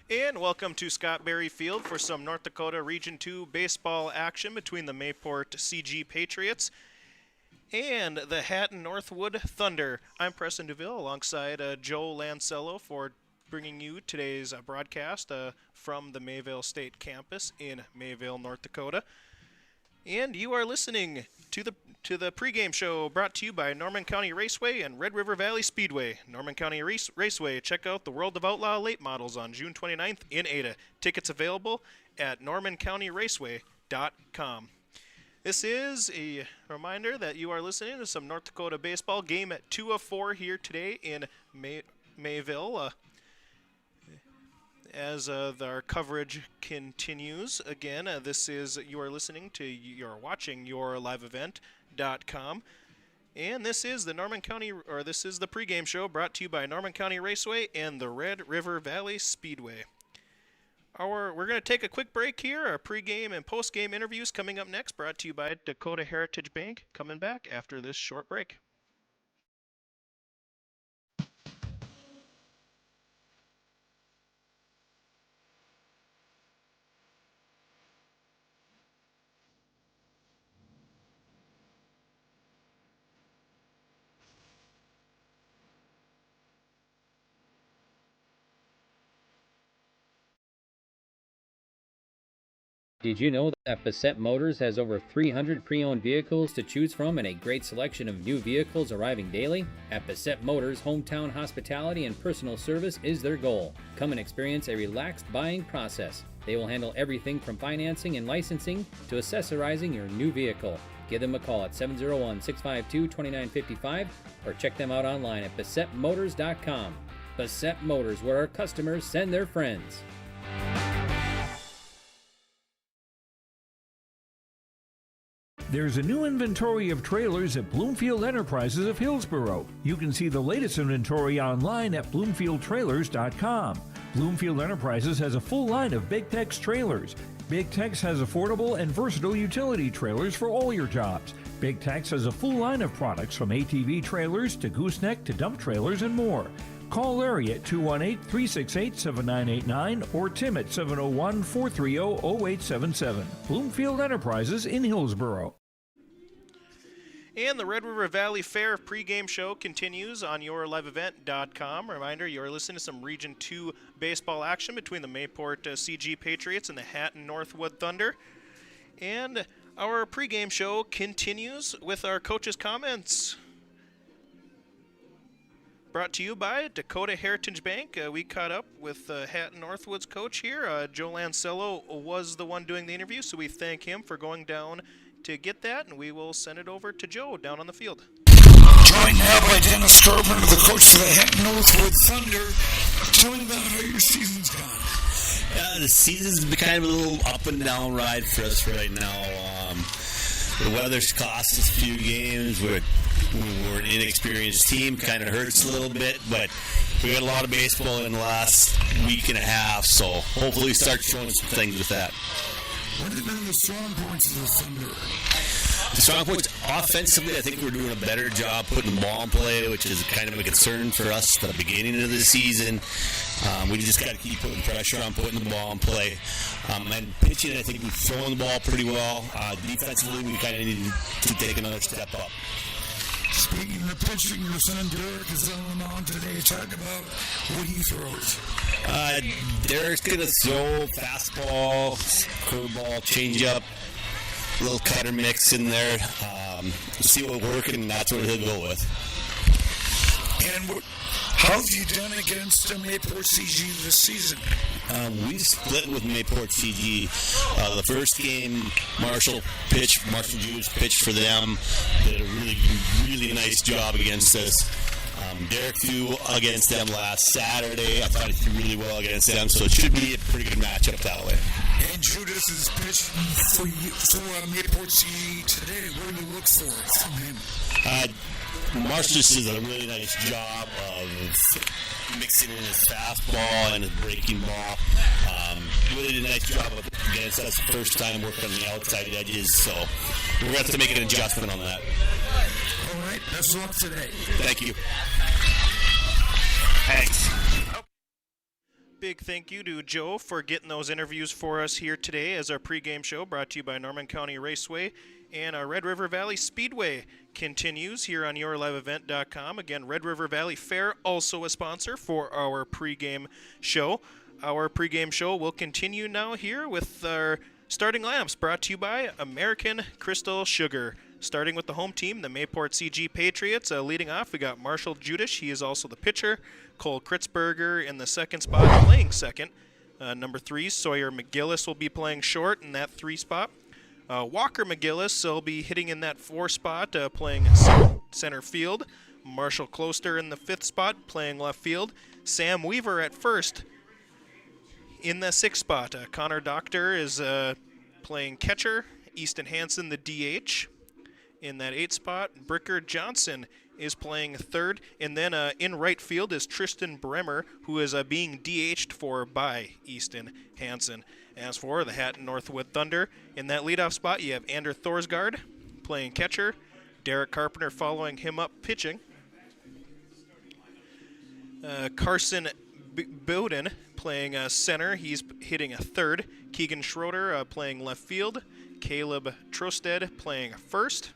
And welcome to Scott Berry Field for some North Dakota Region 2 baseball action between the Mayport CG Patriots and the Hatton-Northwood Thunder. I'm Preston DeVille alongside Joe Lancello for bringing you today's broadcast from the Mayville State Campus in Mayville, North Dakota. And you are listening to the pregame show brought to you by Norman County Raceway and Red River Valley Speedway. Norman County Raceway, check out the World of Outlaw late models on June 29th in Ada. Tickets available at normancountyraceway.com. This is a reminder that you are listening to some North Dakota baseball game at 2 of 4 here today in Mayville. As our coverage continues, again, you are listening to, you're watching YourLiveEvent.com, and this is the pregame show brought to you by Norman County Raceway and the Red River Valley Speedway. We're going to take a quick break here. Our pregame and postgame interviews coming up next, brought to you by Dakota Heritage Bank, coming back after this short break. Did you know that Bassett Motors has over 300 pre-owned vehicles to choose from and a great selection of new vehicles arriving daily? At Bassett Motors, hometown hospitality and personal service is their goal. Come and experience a relaxed buying process. They will handle everything from financing and licensing to accessorizing your new vehicle. Give them a call at 701-652-2955 or check them out online at BassettMotors.com. Bassett Motors, where our customers send their friends. There's a new inventory of trailers at Bloomfield Enterprises of Hillsboro. You can see the latest inventory online at BloomfieldTrailers.com. Bloomfield Enterprises has a full line of Big Tex trailers. Big Tex has affordable and versatile utility trailers for all your jobs. Big Tex has a full line of products from ATV trailers to gooseneck to dump trailers and more. Call Larry at 218-368-7989 or Tim at 701-430-0877. Bloomfield Enterprises in Hillsboro. And the Red River Valley Fair pregame show continues on YourLiveEvent.com. Reminder, you're listening to some Region 2 baseball action between the Mayport CG Patriots and the Hatton-Northwood Thunder. And our pregame show continues with our coaches' comments. Brought to you by Dakota Heritage Bank. We caught up with Hatton-Northwood's coach here. Joe Lancello was the one doing the interview, so we thank him for going down to get that, and we will send it over to Joe down on the field. Joined now by Dennis Strobman, the coach for the Hatton-Northwood Thunder. Tell me about how your season's gone. The season's been kind of a little up and down ride for us right now. The weather's cost us a few games. We're an inexperienced team, kind of hurts a little bit, but we got a lot of baseball in the last week and a half, so hopefully we start showing some things with that. What have been the strong points of the Thunder? The strong points, offensively, I think we're doing a better job putting the ball in play, which is kind of a concern for us at the beginning of the season. We just got to keep putting pressure on putting the ball in play. And pitching, I think we've thrown the ball pretty well. Defensively, we kind of need to take another step up. Speaking of pitching, your son Derek is on the mound today. Talk about what he throws. Derek's going to throw fastball, curveball, changeup, little cutter mix in there. See what working, and that's what he'll go with. And how have you done against Mayport CG this season? We split with Mayport CG. The first game, Marshall Jews pitched for them. Did a really, really nice job against us. Derek threw against them last Saturday. I thought he threw really well against them, so it should be a pretty good matchup that way. And Judas is pitching for Mayport CG today. What do you look for from him? Marshall just does a really nice job of mixing in his fastball and his breaking ball. Really did a nice job against us the first time working on the outside edges, so we're going to have to make an adjustment on that. All right, best of luck today. Thank you. Thanks. Big thank you to Joe for getting those interviews for us here today as our pregame show brought to you by Norman County Raceway and our Red River Valley Speedway continues here on yourliveevent.com. Again, Red River Valley Fair, also a sponsor for our pregame show. Our pregame show will continue now here with our starting lineups brought to you by American Crystal Sugar. Starting with the home team, the Mayport CG Patriots. Leading off, we got Marshall Judish. He is also the pitcher. Cole Kritzberger in the second spot, playing second. Number 3, Sawyer McGillis will be playing short in that 3 spot. Walker McGillis will be hitting in that 4 spot, playing center field. Marshall Closter in the 5th spot, playing left field. Sam Weaver at first in the 6th spot. Connor Doctor is playing catcher. Easton Hansen, the DH. In that 8th spot, Bricker Johnson is playing third. And then in right field is Tristan Bremer, who is being DH'd for by Easton Hansen. As for the Hatton-Northwood Thunder, in that leadoff spot, you have Ander Thorsgaard playing catcher. Derek Carpenter following him up pitching. Carson Bowden playing center. He's hitting a third. Keegan Schroeder playing left field. Caleb Trosted playing first.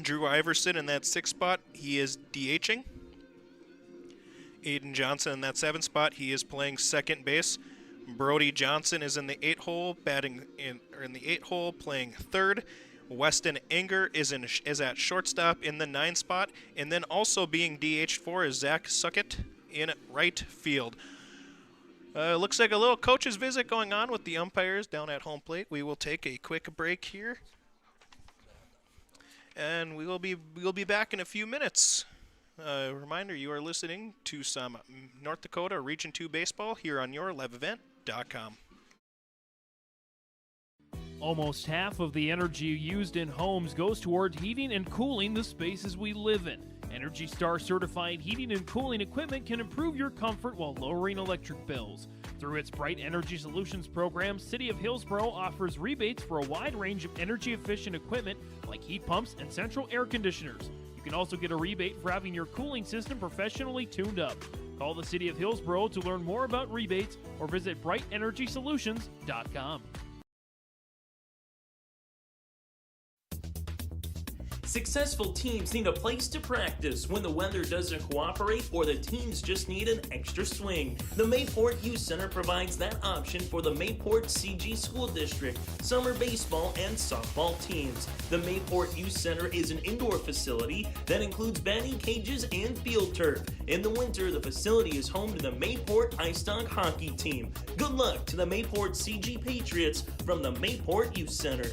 Drew Iverson in that 6th spot, he is DHing. Aiden Johnson in that 7th spot, he is playing second base. Brody Johnson is in the 8 hole, batting in the 8 hole, playing third. Weston Enger is at shortstop in the 9th spot, and then also being DH'd for is Zach Suckett in right field. Looks like a little coach's visit going on with the umpires down at home plate. We will take a quick break here, and we will be back in a few minutes. Reminder, you are listening to some North Dakota Region 2 baseball here on yourliveevent.com. Almost half of the energy used in homes goes toward heating and cooling the spaces we live in. Energy Star certified heating and cooling equipment can improve your comfort while lowering electric bills. Through its Bright Energy Solutions program, City of Hillsboro offers rebates for a wide range of energy-efficient equipment like heat pumps and central air conditioners. You can also get a rebate for having your cooling system professionally tuned up. Call the City of Hillsboro to learn more about rebates or visit BrightEnergySolutions.com. Successful teams need a place to practice when the weather doesn't cooperate or the teams just need an extra swing. The Mayport Youth Center provides that option for the Mayport CG School District, summer baseball and softball teams. The Mayport Youth Center is an indoor facility that includes batting cages and field turf. In the winter, the facility is home to the Mayport Ice Dog hockey team. Good luck to the Mayport CG Patriots from the Mayport Youth Center.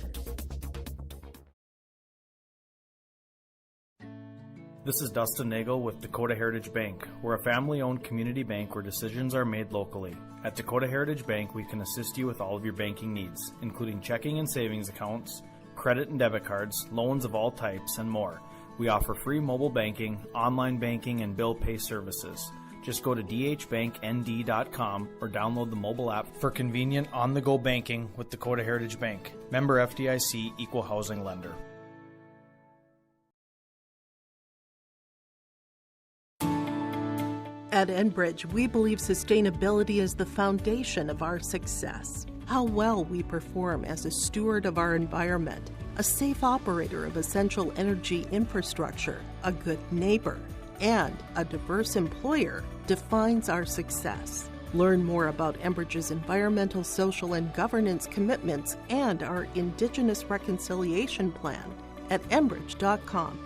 This is Dustin Nagel with Dakota Heritage Bank. We're a family-owned community bank where decisions are made locally. At Dakota Heritage Bank, we can assist you with all of your banking needs, including checking and savings accounts, credit and debit cards, loans of all types, and more. We offer free mobile banking, online banking, and bill pay services. Just go to dhbanknd.com or download the mobile app for convenient on-the-go banking with Dakota Heritage Bank. Member FDIC, Equal Housing Lender. At Enbridge, we believe sustainability is the foundation of our success. How well we perform as a steward of our environment, a safe operator of essential energy infrastructure, a good neighbor, and a diverse employer defines our success. Learn more about Enbridge's environmental, social, and governance commitments and our Indigenous Reconciliation Plan at enbridge.com.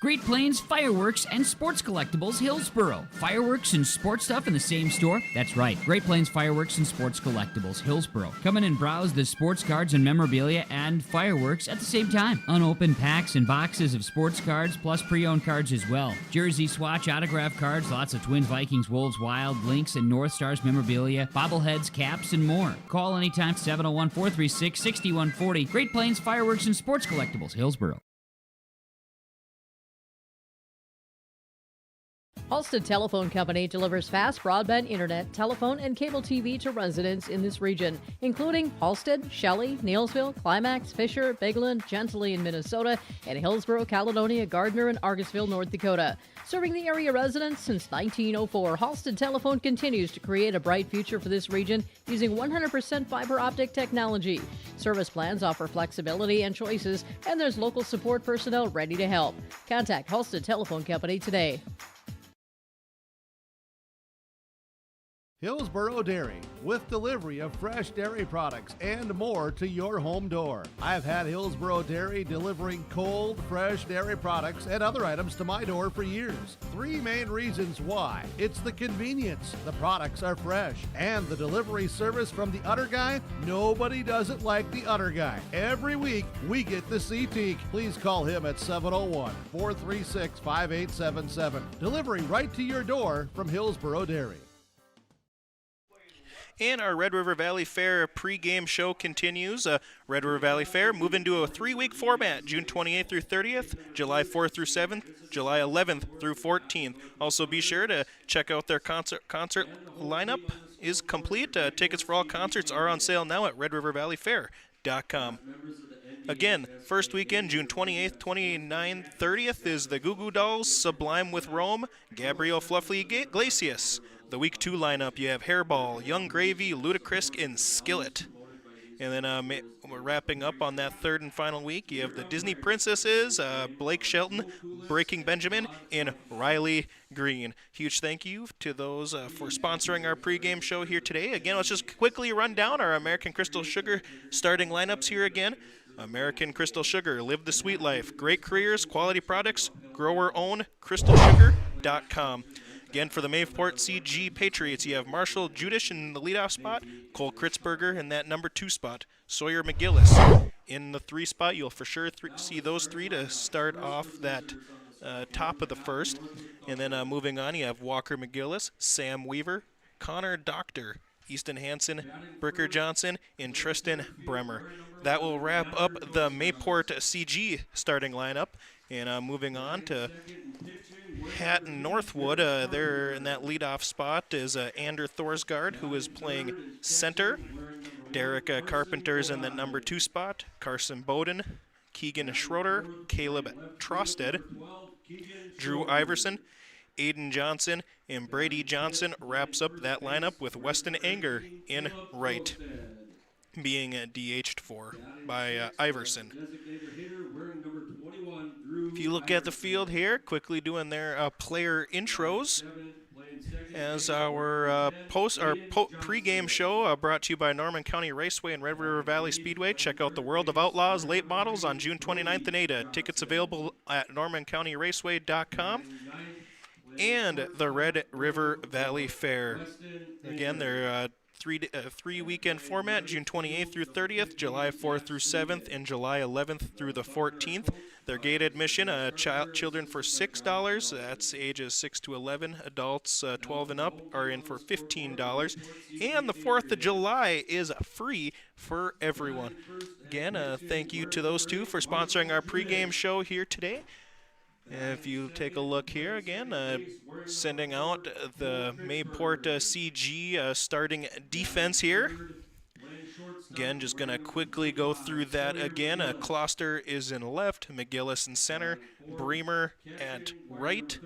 Great Plains Fireworks and Sports Collectibles, Hillsboro. Fireworks and sports stuff in the same store? That's right. Great Plains Fireworks and Sports Collectibles, Hillsboro. Come in and browse the sports cards and memorabilia and fireworks at the same time. Unopened packs and boxes of sports cards, plus pre-owned cards as well. Jersey, swatch, autograph cards, lots of Twins, Vikings, Wolves, Wild, Lynx, and North Stars memorabilia, bobbleheads, caps, and more. Call anytime, 701-436-6140. Great Plains Fireworks and Sports Collectibles, Hillsboro. Halstead Telephone Company delivers fast broadband internet, telephone, and cable TV to residents in this region, including Halstead, Shelley, Neillsville, Climax, Fisher, Bigland, Gentilly in Minnesota, and Hillsborough, Caledonia, Gardner, and Argusville, North Dakota. Serving the area residents since 1904, Halstead Telephone continues to create a bright future for this region using 100% fiber optic technology. Service plans offer flexibility and choices, and there's local support personnel ready to help. Contact Halstead Telephone Company today. Hillsborough Dairy, with delivery of fresh dairy products and more to your home door. I've had Hillsborough Dairy delivering cold, fresh dairy products and other items to my door for years. 3 main reasons why. It's the convenience, the products are fresh, and the delivery service from the Udder Guy. Nobody does it like the Udder Guy. Every week, we get the CT. Please call him at 701-436-5877. Delivery right to your door from Hillsborough Dairy. And our Red River Valley Fair pregame show continues. Red River Valley Fair move into a 3-week format, June 28th through 30th, July 4th through 7th, July 11th through 14th. Also be sure to check out their concert lineup is complete. Tickets for all concerts are on sale now at redrivervalleyfair.com. Again, first weekend, June 28th, 29th, 30th is the Goo Goo Dolls, Sublime with Rome, Gabriel Fluffy Glacius. The week 2 lineup, you have Hairball, Young Gravy, Ludacris, and Skillet. And then we're wrapping up on that third and final week. You have the Disney Princesses, Blake Shelton, Breaking Benjamin, and Riley Green. Huge thank you to those for sponsoring our pregame show here today. Again, let's just quickly run down our American Crystal Sugar starting lineups here again. American Crystal Sugar, live the sweet life. Great careers, quality products, grower own, crystalsugar.com. Again, for the Mayport CG Patriots, you have Marshall Judish in the leadoff spot, Cole Kritzberger in that number 2 spot, Sawyer McGillis in the 3 spot. You'll for sure see those 3 to start off that top of the first. And then moving on, you have Walker McGillis, Sam Weaver, Connor Doctor, Easton Hansen, Bricker Johnson, and Tristan Bremer. That will wrap up the Mayport CG starting lineup. And moving on to Hatton-Northwood, there in that leadoff spot is Ander Thorsgaard, who is playing center. Derek Carpenter's in the number 2 spot. Carson Bowden, Keegan Schroeder, Caleb Trosted, Drew Iverson, Aiden Johnson, and Brady Johnson wraps up that lineup with Weston Anger in right, being DH'd for by Iverson. If you look at the field here, quickly doing their player intros as our pregame show brought to you by Norman County Raceway and Red River Valley Speedway. Check out the World of Outlaws late models on June 29th in Ada. Tickets available at normancountyraceway.com. And the Red River Valley Fair. Again, they're 3-weekend format, June 28th through 30th, July 4th through 7th, and July 11th through the 14th. Their gate admission, children for $6, that's ages 6 to 11. Adults 12 and up are in for $15. And the 4th of July is free for everyone. Again, thank you to those two for sponsoring our pregame show here today. If you take a look here again, sending out the Mayport CG starting defense here. Again, just going to quickly go through that again. Kloster is in left, McGillis in center, Bremer at right.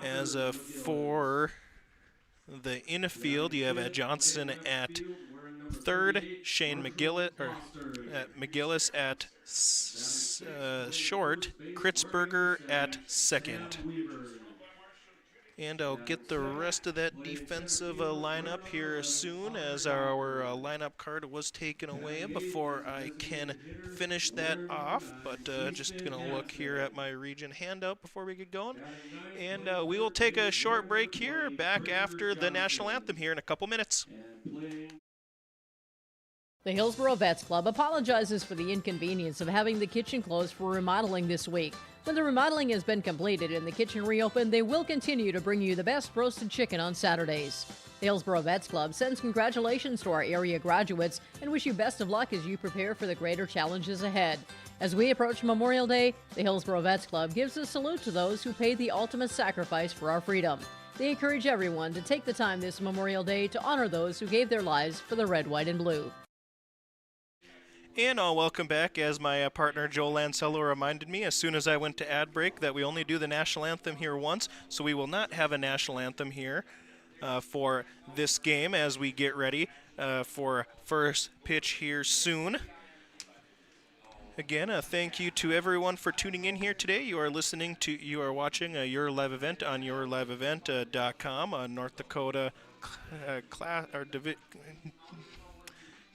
As for the infield, you have Johnson at third, Shane McGillis, McGillis at short, Kritzberger at second. And I'll get the rest of that defensive lineup here soon, as our lineup card was taken away before I can finish that off. But just going to look here at my region handout before we get going. And we will take a short break here, back after the national anthem here in a couple minutes. The Hillsborough Vets Club apologizes for the inconvenience of having the kitchen closed for remodeling this week. When the remodeling has been completed and the kitchen reopened, they will continue to bring you the best roasted chicken on Saturdays. The Hillsboro Vets Club sends congratulations to our area graduates and wish you best of luck as you prepare for the greater challenges ahead. As we approach Memorial Day, the Hillsboro Vets Club gives a salute to those who paid the ultimate sacrifice for our freedom. They encourage everyone to take the time this Memorial Day to honor those who gave their lives for the red, white, and blue. And welcome back. As my partner Joe Lancello reminded me as soon as I went to ad break that we only do the national anthem here once, so we will not have a national anthem here for this game as we get ready for first pitch here soon. Again, thank you to everyone for tuning in here today. You are watching Your Live Event on yourliveevent.com, North Dakota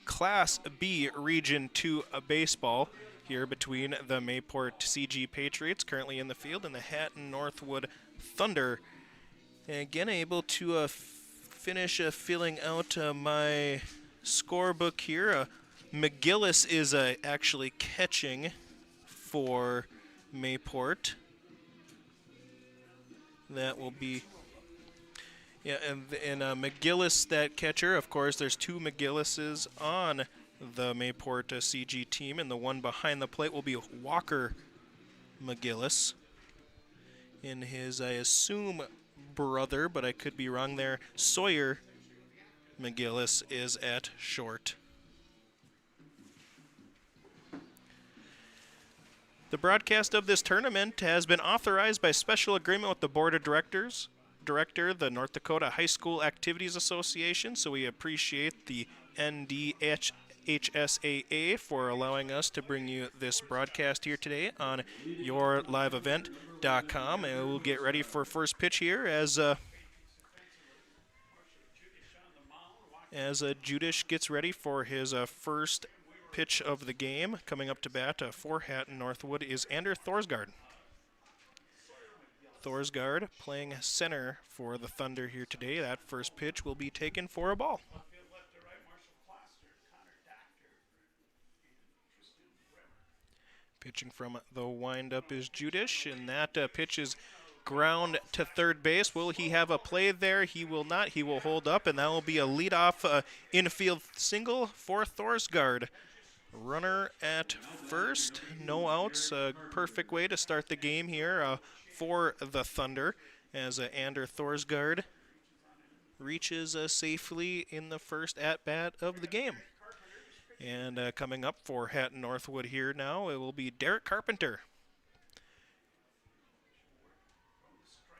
Class B Region 2 baseball here between the Mayport CG Patriots, currently in the field, and the Hatton-Northwood Thunder. And again, able to finish filling out my scorebook here. McGillis is actually catching for Mayport. That will be... Yeah, and McGillis, that catcher, of course, there's two McGillises on the Mayport CG team, and the one behind the plate will be Walker McGillis. And his, I assume, brother, but I could be wrong there, Sawyer McGillis is at short. The broadcast of this tournament has been authorized by special agreement with the Board of Director, the North Dakota High School Activities Association, so we appreciate the NDHSAA for allowing us to bring you this broadcast here today on yourliveevent.com, and we'll get ready for first pitch here as Judish gets ready for his first pitch of the game. Coming up to bat for Hatton-Northwood is Ander Thorsgaard. Thorsgaard playing center for the Thunder here today. That first pitch will be taken for a ball. Pitching from the windup is Judish, and that pitch is ground to third base. Will he have a play there? He will not. He will hold up, and that will be a leadoff infield single for Thorsgaard. Runner at first, no outs. Perfect way to start the game here for the Thunder as Ander Thorsgaard reaches safely in the first at-bat of the game. And coming up for Hatton-Northwood here now, it will be Derek Carpenter.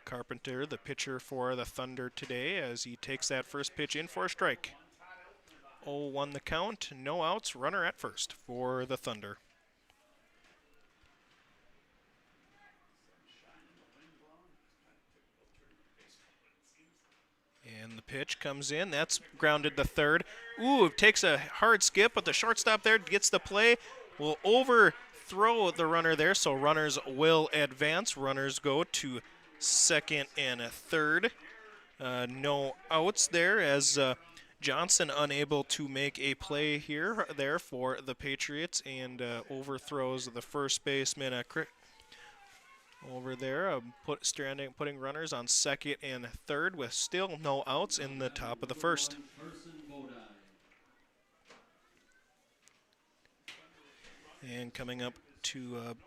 Carpenter, the pitcher for the Thunder today, as he takes that first pitch in for a strike. 0-1 the count, no outs, runner at first for the Thunder. And the pitch comes in, that's grounded to third. Ooh, takes a hard skip, but the shortstop there gets the play. Will overthrow the runner there, so runners will advance. Runners go to second and third. No outs there as Johnson unable to make a play there for the Patriots, and overthrows the first baseman over there, putting runners on second and third with still no outs in the top of the first. And coming up to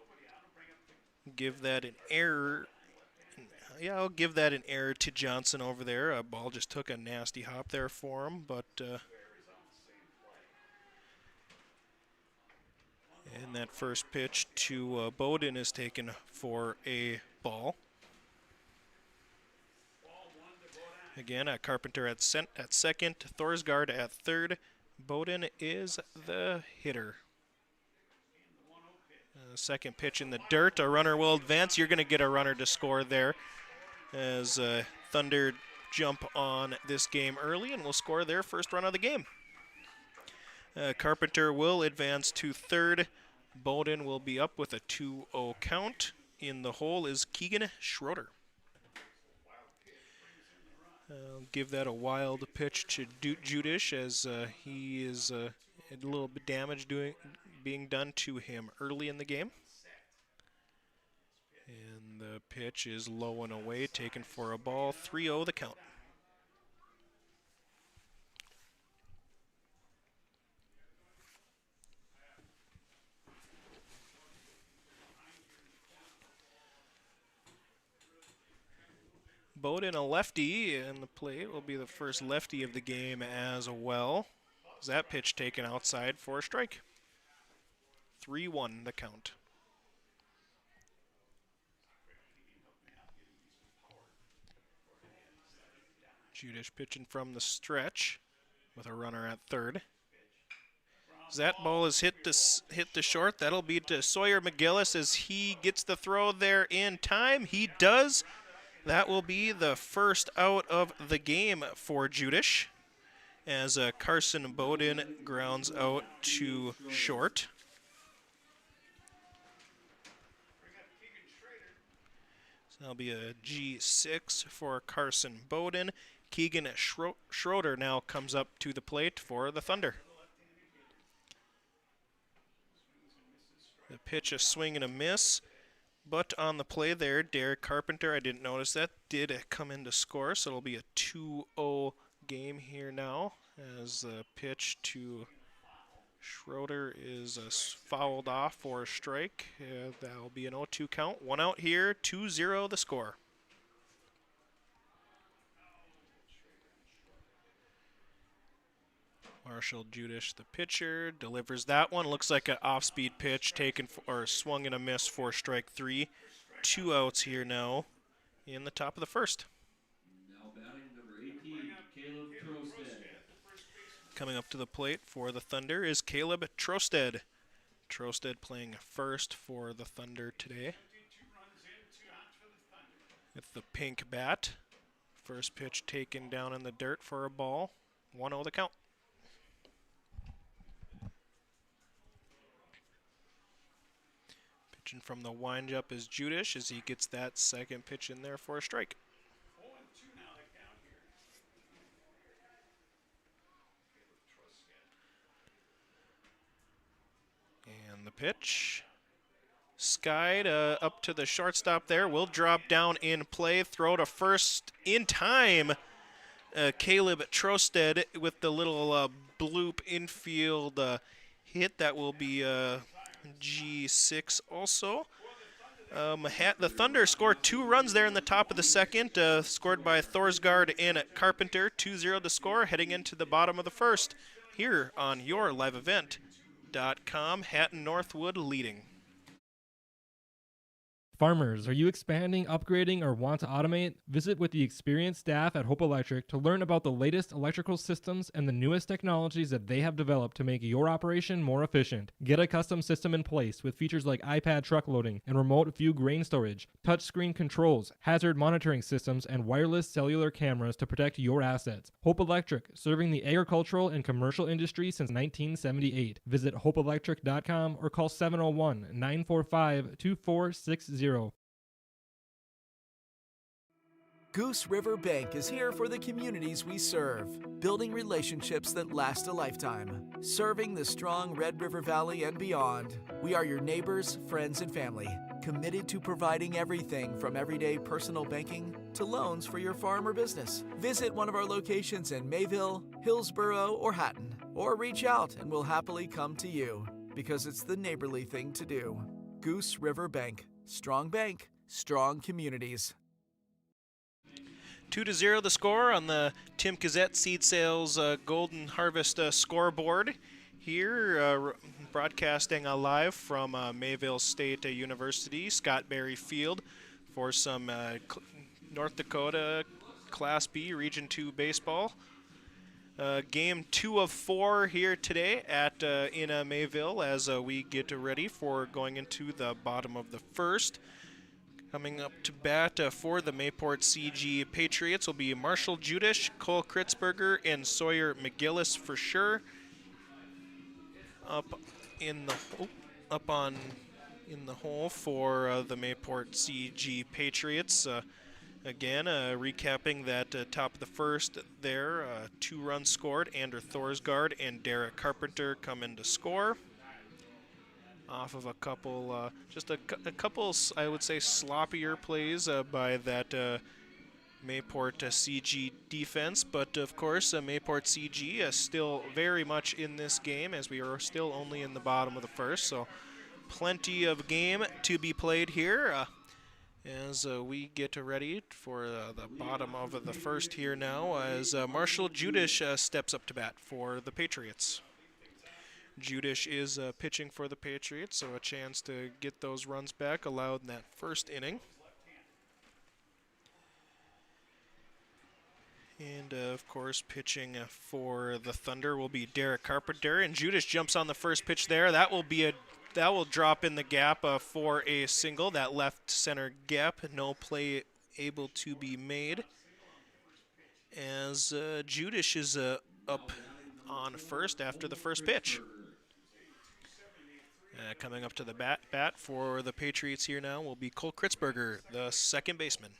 give that an error. Yeah, I'll give that an error to Johnson over there. Ball just took a nasty hop there for him, but and that first pitch to Bowden is taken for a ball. Again, Carpenter at second, Thorsgaard at third. Bowden is the hitter. Second pitch in the dirt, a runner will advance. You're going to get a runner to score there as Thunder jump on this game early and will score their first run of the game. Carpenter will advance to third. Bowden will be up with a 2-0 count. In the hole is Keegan Schroeder. Give that a wild pitch to Judish as he is a little bit damage being done to him early in the game. And the pitch is low and away, taken for a ball. 3-0 the count. Bowden, a lefty, and the plate will be the first lefty of the game as well. Is that pitch taken outside for a strike? 3-1 the count. Judish pitching from the stretch with a runner at third. As that ball is hit the short, that'll be to Sawyer McGillis as he gets the throw there in time. He does. That will be the first out of the game for Judish as Carson Bowden grounds out to short. So that'll be a G6 for Carson Bowden. Keegan Schroeder now comes up to the plate for the Thunder. The pitch, a swing and a miss, but on the play there, Derek Carpenter, I didn't notice that, did come in to score, so it'll be a 2-0 game here now as the pitch to Schroeder is fouled off for a strike. That'll be an 0-2 count. One out here, 2-0 the score. Marshall Judish, the pitcher, delivers that one. Looks like an off-speed pitch taken or swung and a miss for strike 3. 2 outs here now in the top of the first. Now batting number 18, Caleb Trosted. Coming up to the plate for the Thunder is Caleb Trosted. Trosted playing first for the Thunder today. With the pink bat. First pitch taken down in the dirt for a ball. 1-0 the count. Pitching from the windup is Judish as he gets that second pitch in there for a strike. And the pitch. Skied up to the shortstop there. Will drop down in play. Throw to first in time. Caleb Trosted with the little bloop infield hit. That will be G6 also. The Thunder scored 2 runs there in the top of the second, scored by Thorsgaard and Carpenter. 2-0 to score, heading into the bottom of the first here on your liveevent.com. Hatton-Northwood leading. Farmers, are you expanding, upgrading, or want to automate? Visit with the experienced staff at Hope Electric to learn about the latest electrical systems and the newest technologies that they have developed to make your operation more efficient. Get a custom system in place with features like iPad truck loading and remote view grain storage, touchscreen controls, hazard monitoring systems, and wireless cellular cameras to protect your assets. Hope Electric, serving the agricultural and commercial industry since 1978. Visit hopeelectric.com or call 701-945-2460. Goose River Bank is here for the communities we serve, building relationships that last a lifetime. Serving the strong Red River Valley and beyond, we are your neighbors, friends, and family, committed to providing everything from everyday personal banking to loans for your farm or business. Visit one of our locations in Mayville, Hillsborough, or Hatton, or reach out and we'll happily come to you, because it's the neighborly thing to do. Goose River Bank. Strong bank, strong communities. 2-0 the score on the Tim Gazette Seed Sales Golden Harvest scoreboard. Here, broadcasting live from Mayville State University, Scott Berry Field for some North Dakota Class B Region 2 baseball. Game 2 of 4 here today at in Mayville as we get ready for going into the bottom of the first. Coming up to bat for the Mayport CG Patriots will be Marshall Judish, Cole Kritzberger, and Sawyer McGillis for sure. Up in the hole for the Mayport CG Patriots. Again, recapping that top of the first there, 2 runs scored. Andrew Thorsgaard and Derek Carpenter come in to score. Off of a couple, just a couple, I would say, sloppier plays by that Mayport CG defense. But, of course, Mayport CG is still very much in this game as we are still only in the bottom of the first. So plenty of game to be played here. as we get ready for the bottom of the first here now, as Marshall Judish steps up to bat for the Patriots. Judish is pitching for the Patriots, so a chance to get those runs back allowed in that first inning. And, of course, pitching for the Thunder will be Derek Carpenter. And Judish jumps on the first pitch there. That will drop in the gap for a single. That left center gap, no play able to be made. As Judish is up on first after the first pitch. Coming up to the bat for the Patriots here now will be Cole Kritzberger, the second baseman.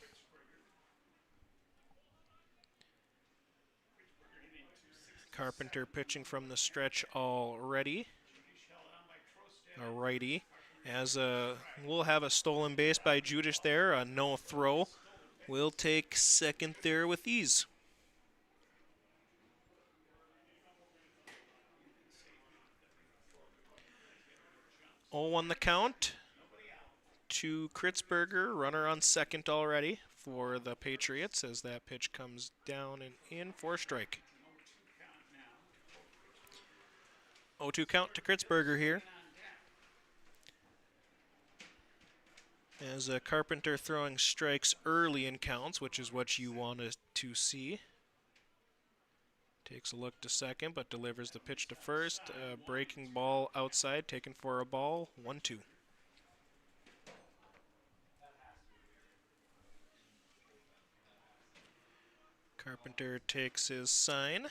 Carpenter pitching from the stretch already. A righty. As we'll have a stolen base by Judish there, a no throw. We'll take second there with ease. 0-1 the count to Kritzberger, runner on second already for the Patriots as that pitch comes down and in for a strike. 0-2 count to Kritzberger here. As Carpenter throwing strikes early in counts, which is what you wanted to see. Takes a look to second, but delivers the pitch to first. Breaking ball outside, taken for a ball, 1-2. Carpenter takes his sign.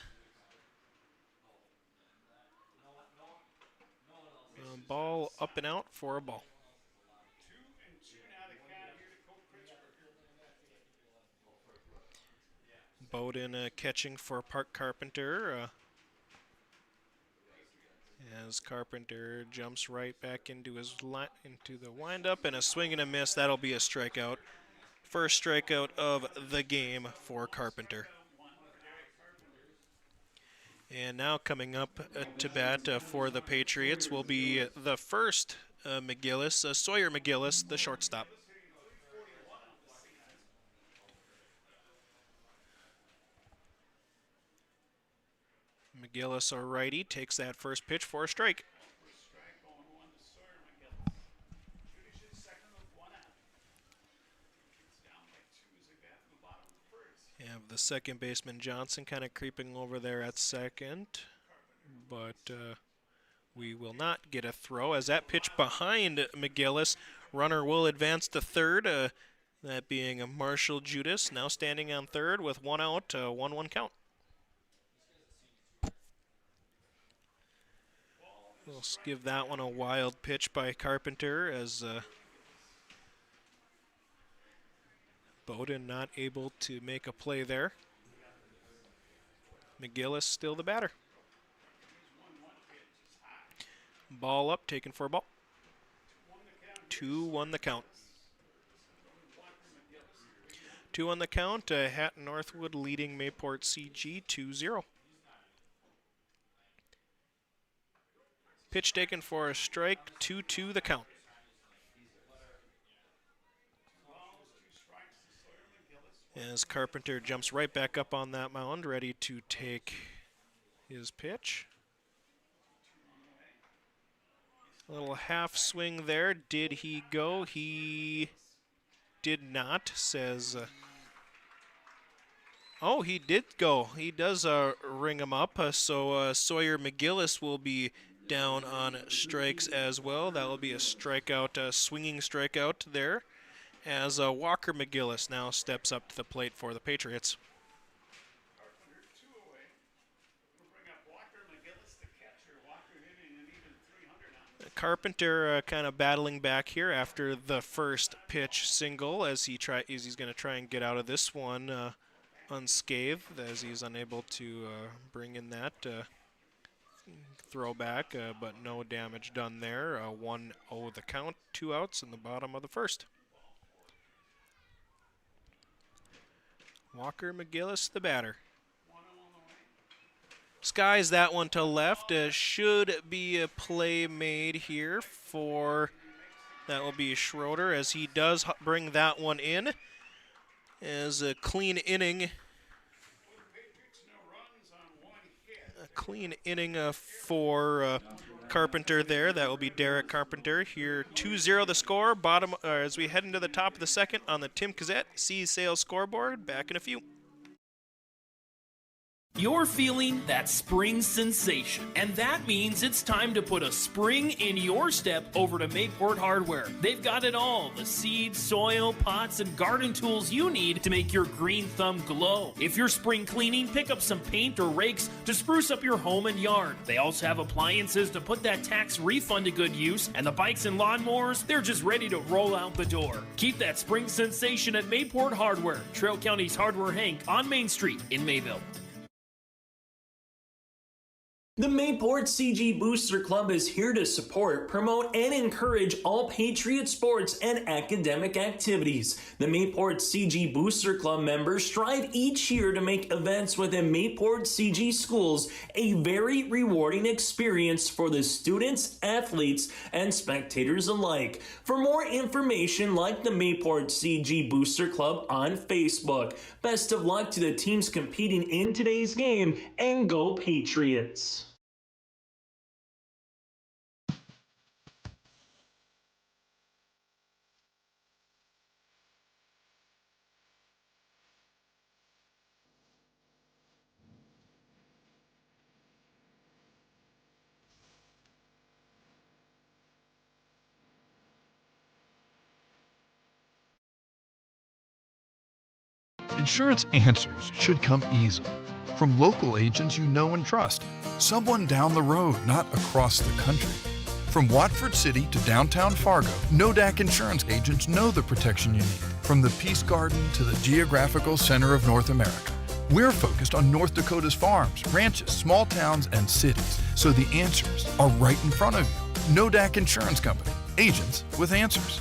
Ball up and out for a ball. Bowden catching for Park Carpenter. As Carpenter jumps right back into the windup and a swing and a miss. That'll be a strikeout. First strikeout of the game for Carpenter. And now coming up to bat for the Patriots will be the first McGillis, Sawyer McGillis, the shortstop. McGillis, a righty, takes that first pitch for a strike. Have the second baseman Johnson kind of creeping over there at second, but we will not get a throw as that pitch behind McGillis. Runner will advance to third, that being Marshall Judish, now standing on third with one out, 1-1 count. We'll give that one a wild pitch by Carpenter as Bowden not able to make a play there. McGillis still the batter. Ball up, taken for a ball. 2-1 the count. 2-1 the count. Hatton-Northwood leading Mayport CG 2-0. Pitch taken for a strike, 2-2 the count. As Carpenter jumps right back up on that mound, ready to take his pitch. A little half swing there. Did he go? He did not, says... Oh, he did go. He does ring him up, so Sawyer McGillis will be down on strikes as well. That will be a strikeout, swinging strikeout there, as Walker McGillis now steps up to the plate for the Patriots. Carpenter kind of battling back here after the first pitch single as he's going to try and get out of this one unscathed, as he's unable to bring in that throwback, but no damage done there. 1-0 the count, 2 outs in the bottom of the first. Walker McGillis, the batter. Skies that one to left. Should be a play made here for That will be Schroeder as he does bring that one in. As a clean inning. A clean inning for Carpenter there. That will be Derek Carpenter. Here 2-0 the score. Bottom as we head into the top of the second on the Tim Cassette Seas Sales scoreboard. Back in a few. You're feeling that spring sensation, and that means it's time to put a spring in your step over to Mayport Hardware. They've got it all, the seeds, soil, pots, and garden tools you need to make your green thumb glow. If you're spring cleaning, pick up some paint or rakes to spruce up your home and yard. They also have appliances to put that tax refund to good use, and the bikes and lawnmowers, they're just ready to roll out the door. Keep that spring sensation at Mayport Hardware, Trail County's Hardware Hank on Main Street in Mayville. The Mayport CG Booster Club is here to support, promote, and encourage all Patriot sports and academic activities. The Mayport CG Booster Club members strive each year to make events within Mayport CG schools a very rewarding experience for the students, athletes, and spectators alike. For more information, like the Mayport CG Booster Club on Facebook. Best of luck to the teams competing in today's game, and go Patriots! Insurance answers should come easily from local agents you know and trust. Someone down the road, not across the country. From Watford City to downtown Fargo, Nodak Insurance agents know the protection you need. From the Peace Garden to the geographical center of North America. We're focused on North Dakota's farms, ranches, small towns, and cities, so the answers are right in front of you. Nodak Insurance Company, agents with answers.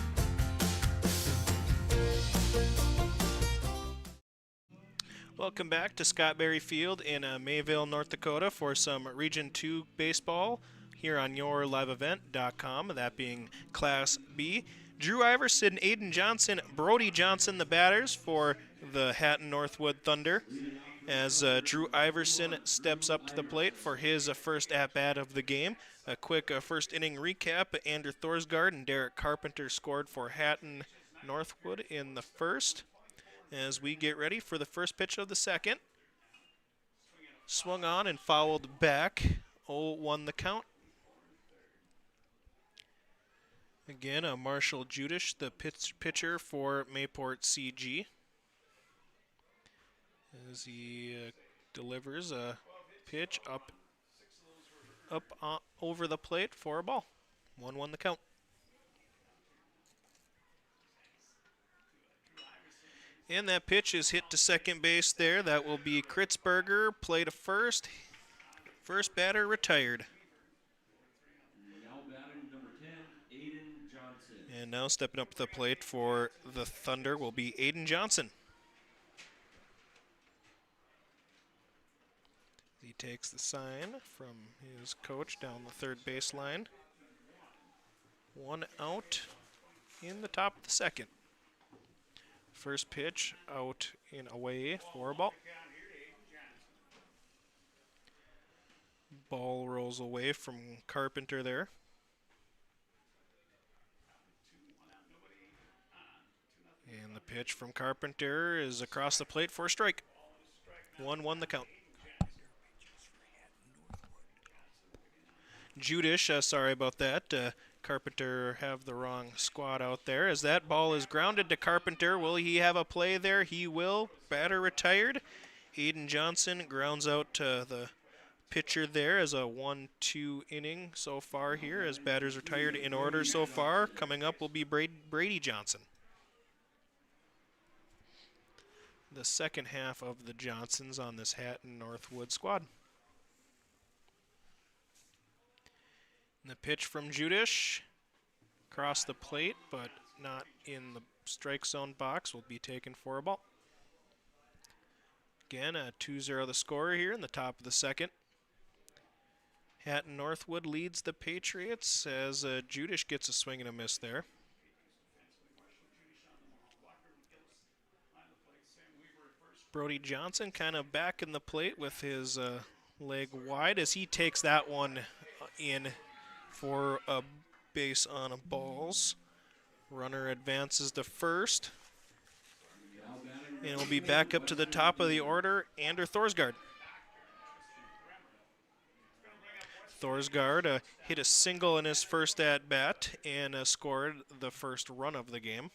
Welcome back to Scott Berry Field in Mayville, North Dakota for some Region 2 baseball here on yourliveevent.com, that being Class B. Drew Iverson, Aiden Johnson, Brody Johnson, the batters for the Hatton-Northwood Thunder, as Drew Iverson steps up to the plate for his first at-bat of the game. A quick first inning recap. Andrew Thorsgaard and Derek Carpenter scored for Hatton-Northwood in the first. As we get ready for the first pitch of the second. Swung on and fouled back. 0-1 the count. Again, Marshall Judish, the pitcher for Mayport CG. As he delivers a pitch up over the plate for a ball. 1-1 the count. And that pitch is hit to second base there. That will be Kritzberger, play to first. First batter retired. Now batting number 10, Aiden Johnson. And now stepping up to the plate for the Thunder will be Aiden Johnson. He takes the sign from his coach down the third baseline. 1 out in the top of the second. First pitch out and away for a ball. Ball rolls away from Carpenter there. And the pitch from Carpenter is across the plate for a strike. 1-1 the count. Judish, sorry about that. Carpenter have the wrong squad out there. As that ball is grounded to Carpenter, will he have a play there? He will. Batter retired. Aiden Johnson grounds out the pitcher there as a 1-2 inning so far here, as batters retired in order so far. Coming up will be Brady Johnson. The second half of the Johnsons on this Hatton-Northwood squad. And the pitch from Judish, across the plate, but not in the strike zone box, will be taken for a ball. Again, a 2-0 the score here in the top of the second. Hatton-Northwood leads the Patriots as Judish gets a swing and a miss there. Brody Johnson kind of back in the plate with his leg wide as he takes that one in for a base on balls. Runner advances to first. And we'll be back up to the top of the order, Ander Thorsgaard. Thorsgaard hit a single in his first at-bat and scored the first run of the game.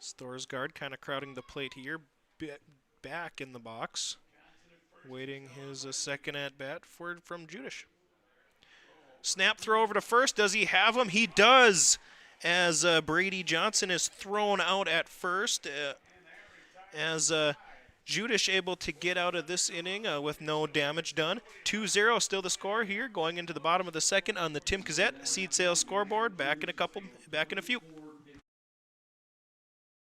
Thorsgaard kind of crowding the plate here, back in the box, waiting his second at-bat from Judish. Snap throw over to first. Does he have him? He does, as Brady Johnson is thrown out at first, as Judish able to get out of this inning with no damage done. 2-0 still the score here, going into the bottom of the second on the Tim Cassette Seed Sales scoreboard. Back in a few.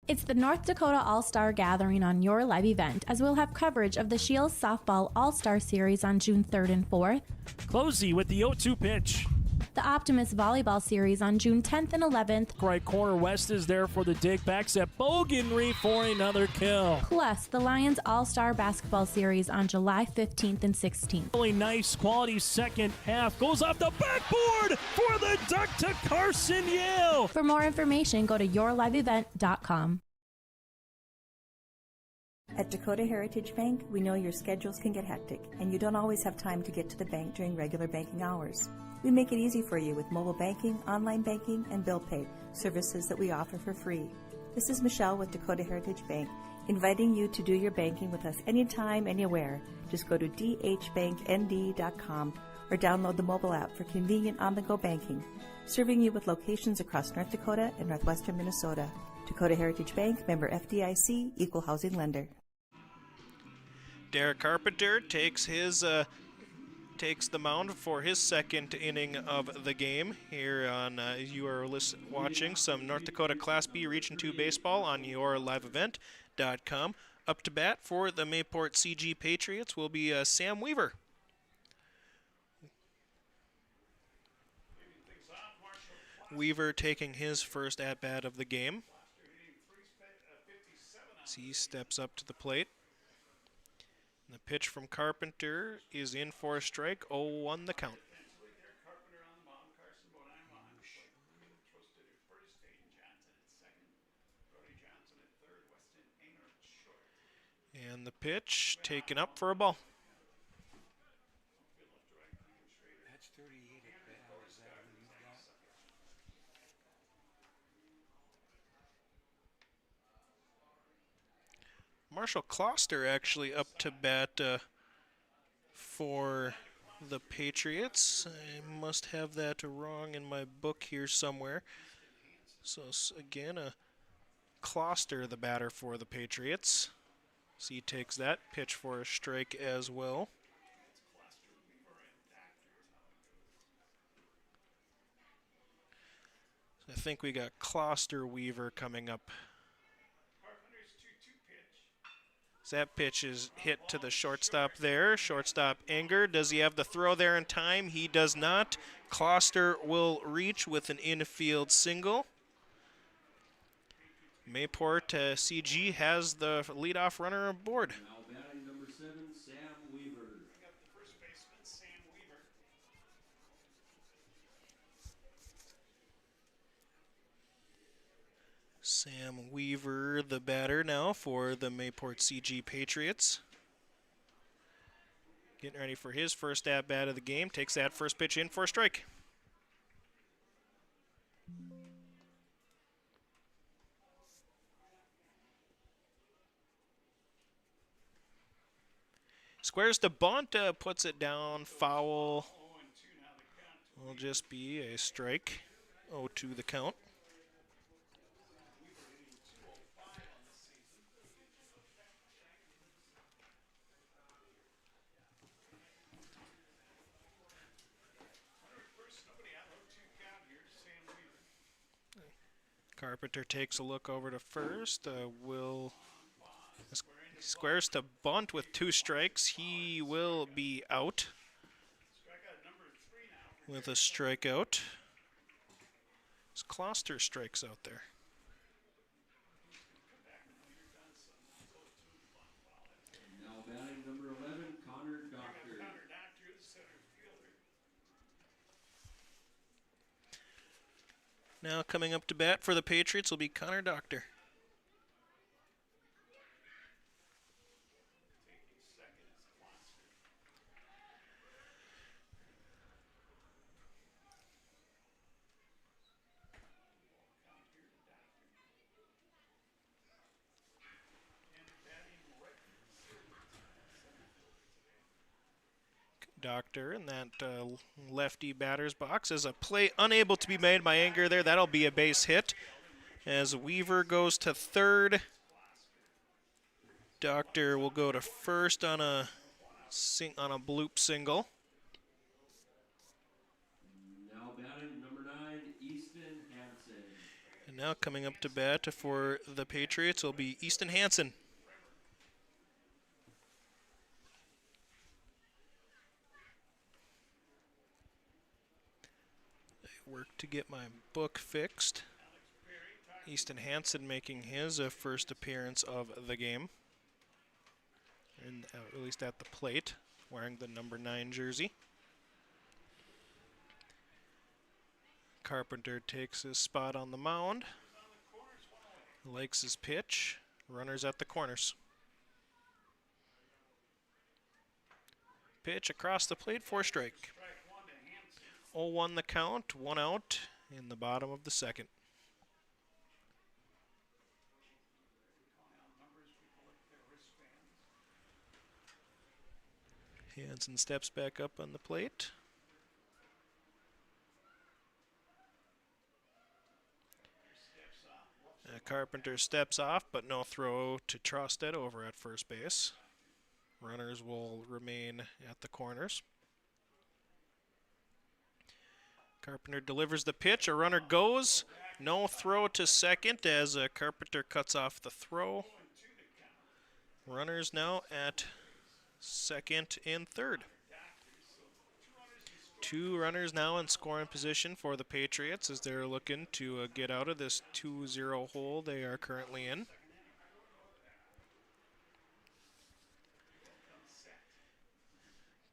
It's the North Dakota All-Star Gathering on your live event, as we'll have coverage of the Shields Softball All-Star Series on June 3rd and 4th. Closey with the 0-2 pitch. The Optimist Volleyball Series on June 10th and 11th. Right corner West is there for the dig backs at Bogenry for another kill. Plus, the Lions All-Star Basketball Series on July 15th and 16th. Really nice quality second half. Goes off the backboard for the duck to Carson Yale. For more information, go to yourliveevent.com. At Dakota Heritage Bank, we know your schedules can get hectic, and you don't always have time to get to the bank during regular banking hours. We make it easy for you with mobile banking, online banking, and bill pay, services that we offer for free. This is Michelle with Dakota Heritage Bank, inviting you to do your banking with us anytime, anywhere. Just go to dhbanknd.com or download the mobile app for convenient on-the-go banking, serving you with locations across North Dakota and northwestern Minnesota. Dakota Heritage Bank, member FDIC, equal housing lender. Derek Carpenter takes the mound for his second inning of the game here on you are watching some North Dakota Class B Region 2 baseball on yourliveevent.com. Up to bat for the Mayport CG Patriots will be Sam Weaver. Weaver taking his first at-bat of the game. As he steps up to the plate. The pitch from Carpenter is in for a strike, 0-1 the count. And the pitch taken up for a ball. That's 38 at bat. Is that what you got? Marshall Kloster actually up to bat for the Patriots. I must have that wrong in my book here somewhere. So again, Kloster, the batter for the Patriots. So he takes that pitch for a strike as well. So I think we got Kloster Weaver coming up. So that pitch is hit to the shortstop there. Shortstop Enger. Does he have the throw there in time? He does not. Kloster will reach with an infield single. Mayport CG has the leadoff runner aboard. Now batting number 7, Sam Weaver. Sam Weaver, the batter now for the Mayport CG Patriots. Getting ready for his first at-bat of the game. Takes that first pitch in for a strike. Squares to bunt, puts it down, foul. Will just be a strike. 0-2 the count. Carpenter takes a look over to first. Squares to bunt with 2 strikes. He will be out with a strikeout. Kloster strikes out there. Now coming up to bat for the Patriots will be Connor Doctor. Doctor in that lefty batter's box as a play unable to be made by Anger there. That'll be a base hit as Weaver goes to third. Doctor will go to first on a bloop single. Now batting number 9, Easton Hansen. And now coming up to bat for the Patriots will be Easton Hansen. Work to get my book fixed. Easton Hansen making his first appearance of the game, and at least at the plate, wearing the number 9 jersey. Carpenter takes his spot on the mound, likes his pitch, runners at the corners. Pitch across the plate for a strike. 0-1 the count, 1 out in the bottom of the second. Hansen steps back up on the plate. Carpenter steps off, but no throw to Trosted over at first base. Runners will remain at the corners. Carpenter delivers the pitch. A runner goes. No throw to second as Carpenter cuts off the throw. Runners now at second and third. 2 runners now in scoring position for the Patriots as they're looking to get out of this 2-0 hole they are currently in.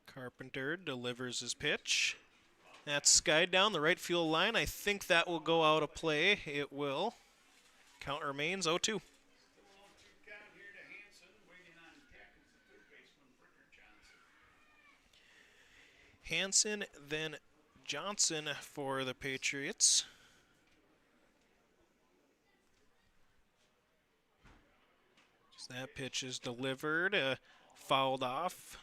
Carpenter delivers his pitch. That's skied down the right field line. I think that will go out of play. It will. Count remains 0-2. Hansen, then Johnson for the Patriots. So that pitch is delivered, fouled off.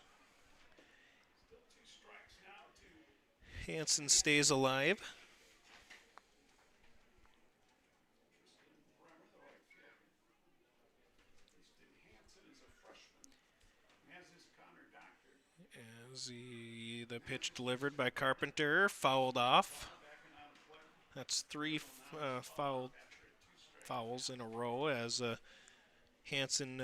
Hansen stays alive. As the pitch delivered by Carpenter, fouled off. That's 3 fouls in a row as Hansen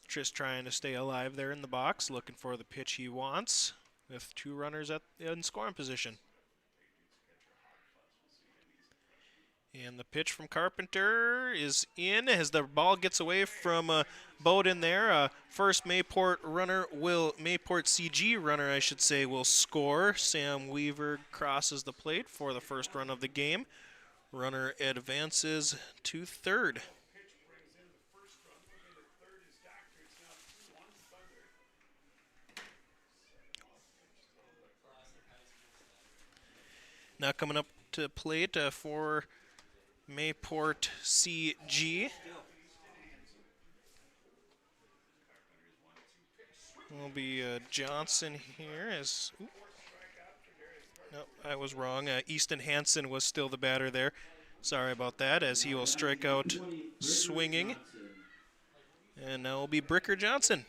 just trying to stay alive there in the box, looking for the pitch he wants with 2 runners in scoring position. And the pitch from Carpenter is in as the ball gets away from Bowden there. First Mayport CG runner, I should say, will score. Sam Weaver crosses the plate for the first run of the game. Runner advances to third. Now coming up to plate for Mayport CG will be Johnson here. Nope, I was wrong. Easton Hansen was still the batter there. Sorry about that, as he will strike out swinging. And now will be Bricker Johnson.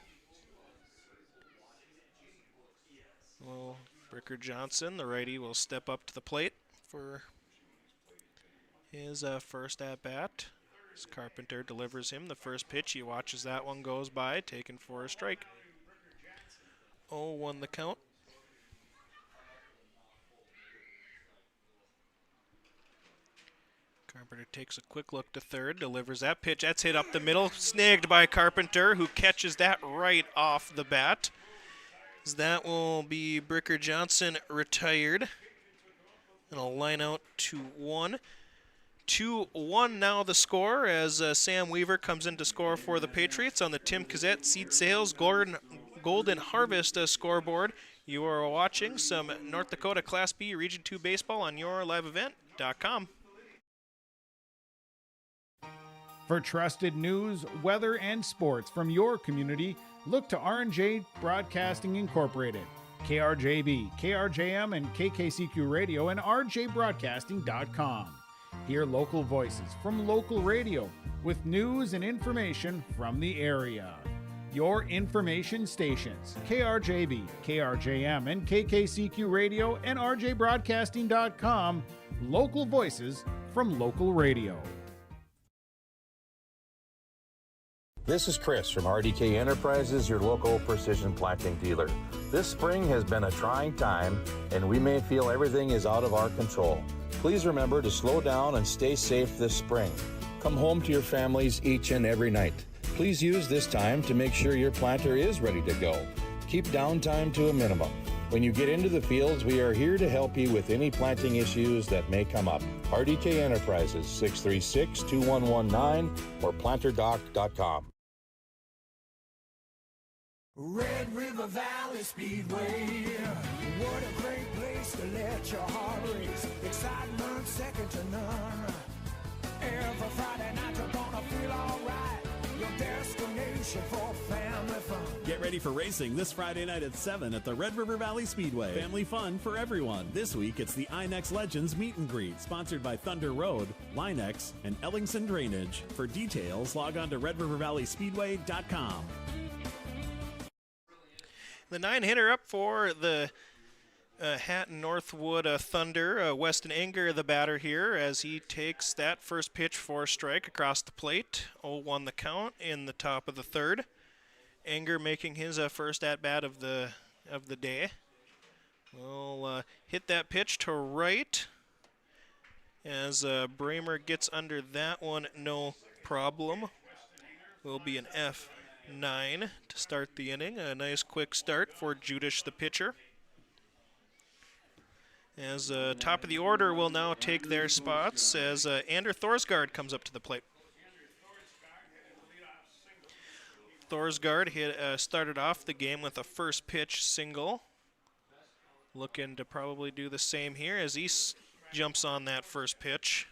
Well, Bricker Johnson, the righty, will step up to the plate for his first at-bat. As Carpenter delivers him the first pitch. He watches that one goes by, taken for a strike. 0-1 the count. Carpenter takes a quick look to third, delivers that pitch. That's hit up the middle, snagged by Carpenter, who catches that right off the bat. As that will be Bricker Johnson retired. And a line out to 1. 2-1 now the score as Sam Weaver comes in to score for the Patriots on the Tim Kazette Seed Sales Golden Harvest scoreboard. You are watching some North Dakota Class B Region 2 baseball on yourliveevent.com. For trusted news, weather, and sports from your community, look to R&J Broadcasting Incorporated, KRJB, KRJM, and KKCQ Radio, and rjbroadcasting.com. Hear local voices from local radio with news and information from the area. Your information stations, KRJB, KRJM, and KKCQ Radio, and rjbroadcasting.com. Local voices from local radio. This is Chris from RDK Enterprises, your local precision planting dealer. This spring has been a trying time, and we may feel everything is out of our control. Please remember to slow down and stay safe this spring. Come home to your families each and every night. Please use this time to make sure your planter is ready to go. Keep downtime to a minimum. When you get into the fields, we are here to help you with any planting issues that may come up. RDK Enterprises, 636-2119 or planterdoc.com. Red River Valley Speedway, what a great place to let your heart race. Excitement second to none. Every Friday night you're gonna feel alright. Your destination for family fun. Get ready for racing this Friday night at 7 at the Red River Valley Speedway. Family fun for everyone. This week it's the INEX Legends Meet and Greet, sponsored by Thunder Road, Linex, and Ellingson Drainage. For details, log on to redrivervalleyspeedway.com. The 9-hitter up for the Hatton-Northwood Thunder. Weston Enger, the batter here, as he takes that first pitch for a strike across the plate. 0-1 the count in the top of the third. Enger making his first at-bat of the day. Will hit that pitch to right as Bramer gets under that one, no problem. Will be an F9 to start the inning. A nice quick start for Judish, the pitcher. As top of the order will now take their spots as Ander Thorsgaard comes up to the plate. Thorsgaard started off the game with a first pitch single. Looking to probably do the same here as he jumps on that first pitch.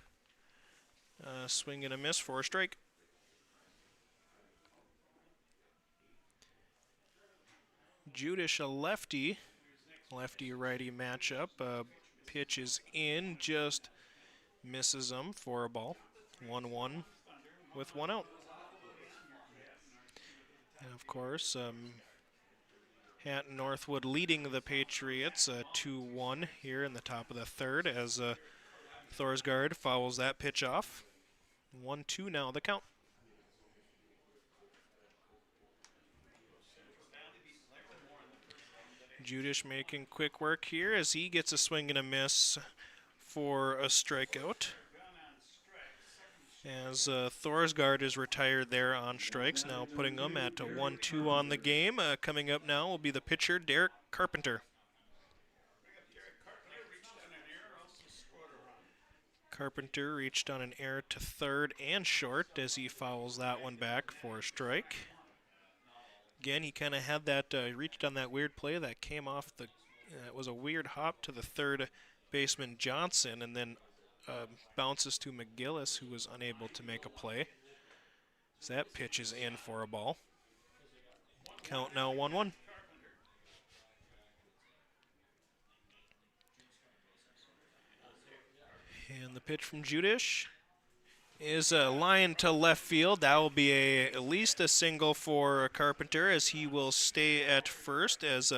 Swing and a miss for a strike. Judish, a lefty. Lefty-righty matchup. Pitch is in, just misses him for a ball. 1-1 with one out. And of course, Hatton-Northwood leading the Patriots 2-1 here in the top of the third as Thorsgaard fouls that pitch off. 1-2 now the count. Judish making quick work here as he gets a swing and a miss for a strikeout. As Thorsgaard is retired there on strikes, now putting them at 1-2 on the game. Coming up now will be the pitcher, Derek Carpenter. Carpenter reached on an error to third and short as he fouls that one back for a strike. Again, he kind of had that, reached on that weird play that came off the, it was a weird hop to the third baseman Johnson, and then bounces to McGillis, who was unable to make a play. So that pitch is in for a ball. Count now 1-1. And the pitch from Judish is a line to left field. That will be at least a single for Carpenter as he will stay at first as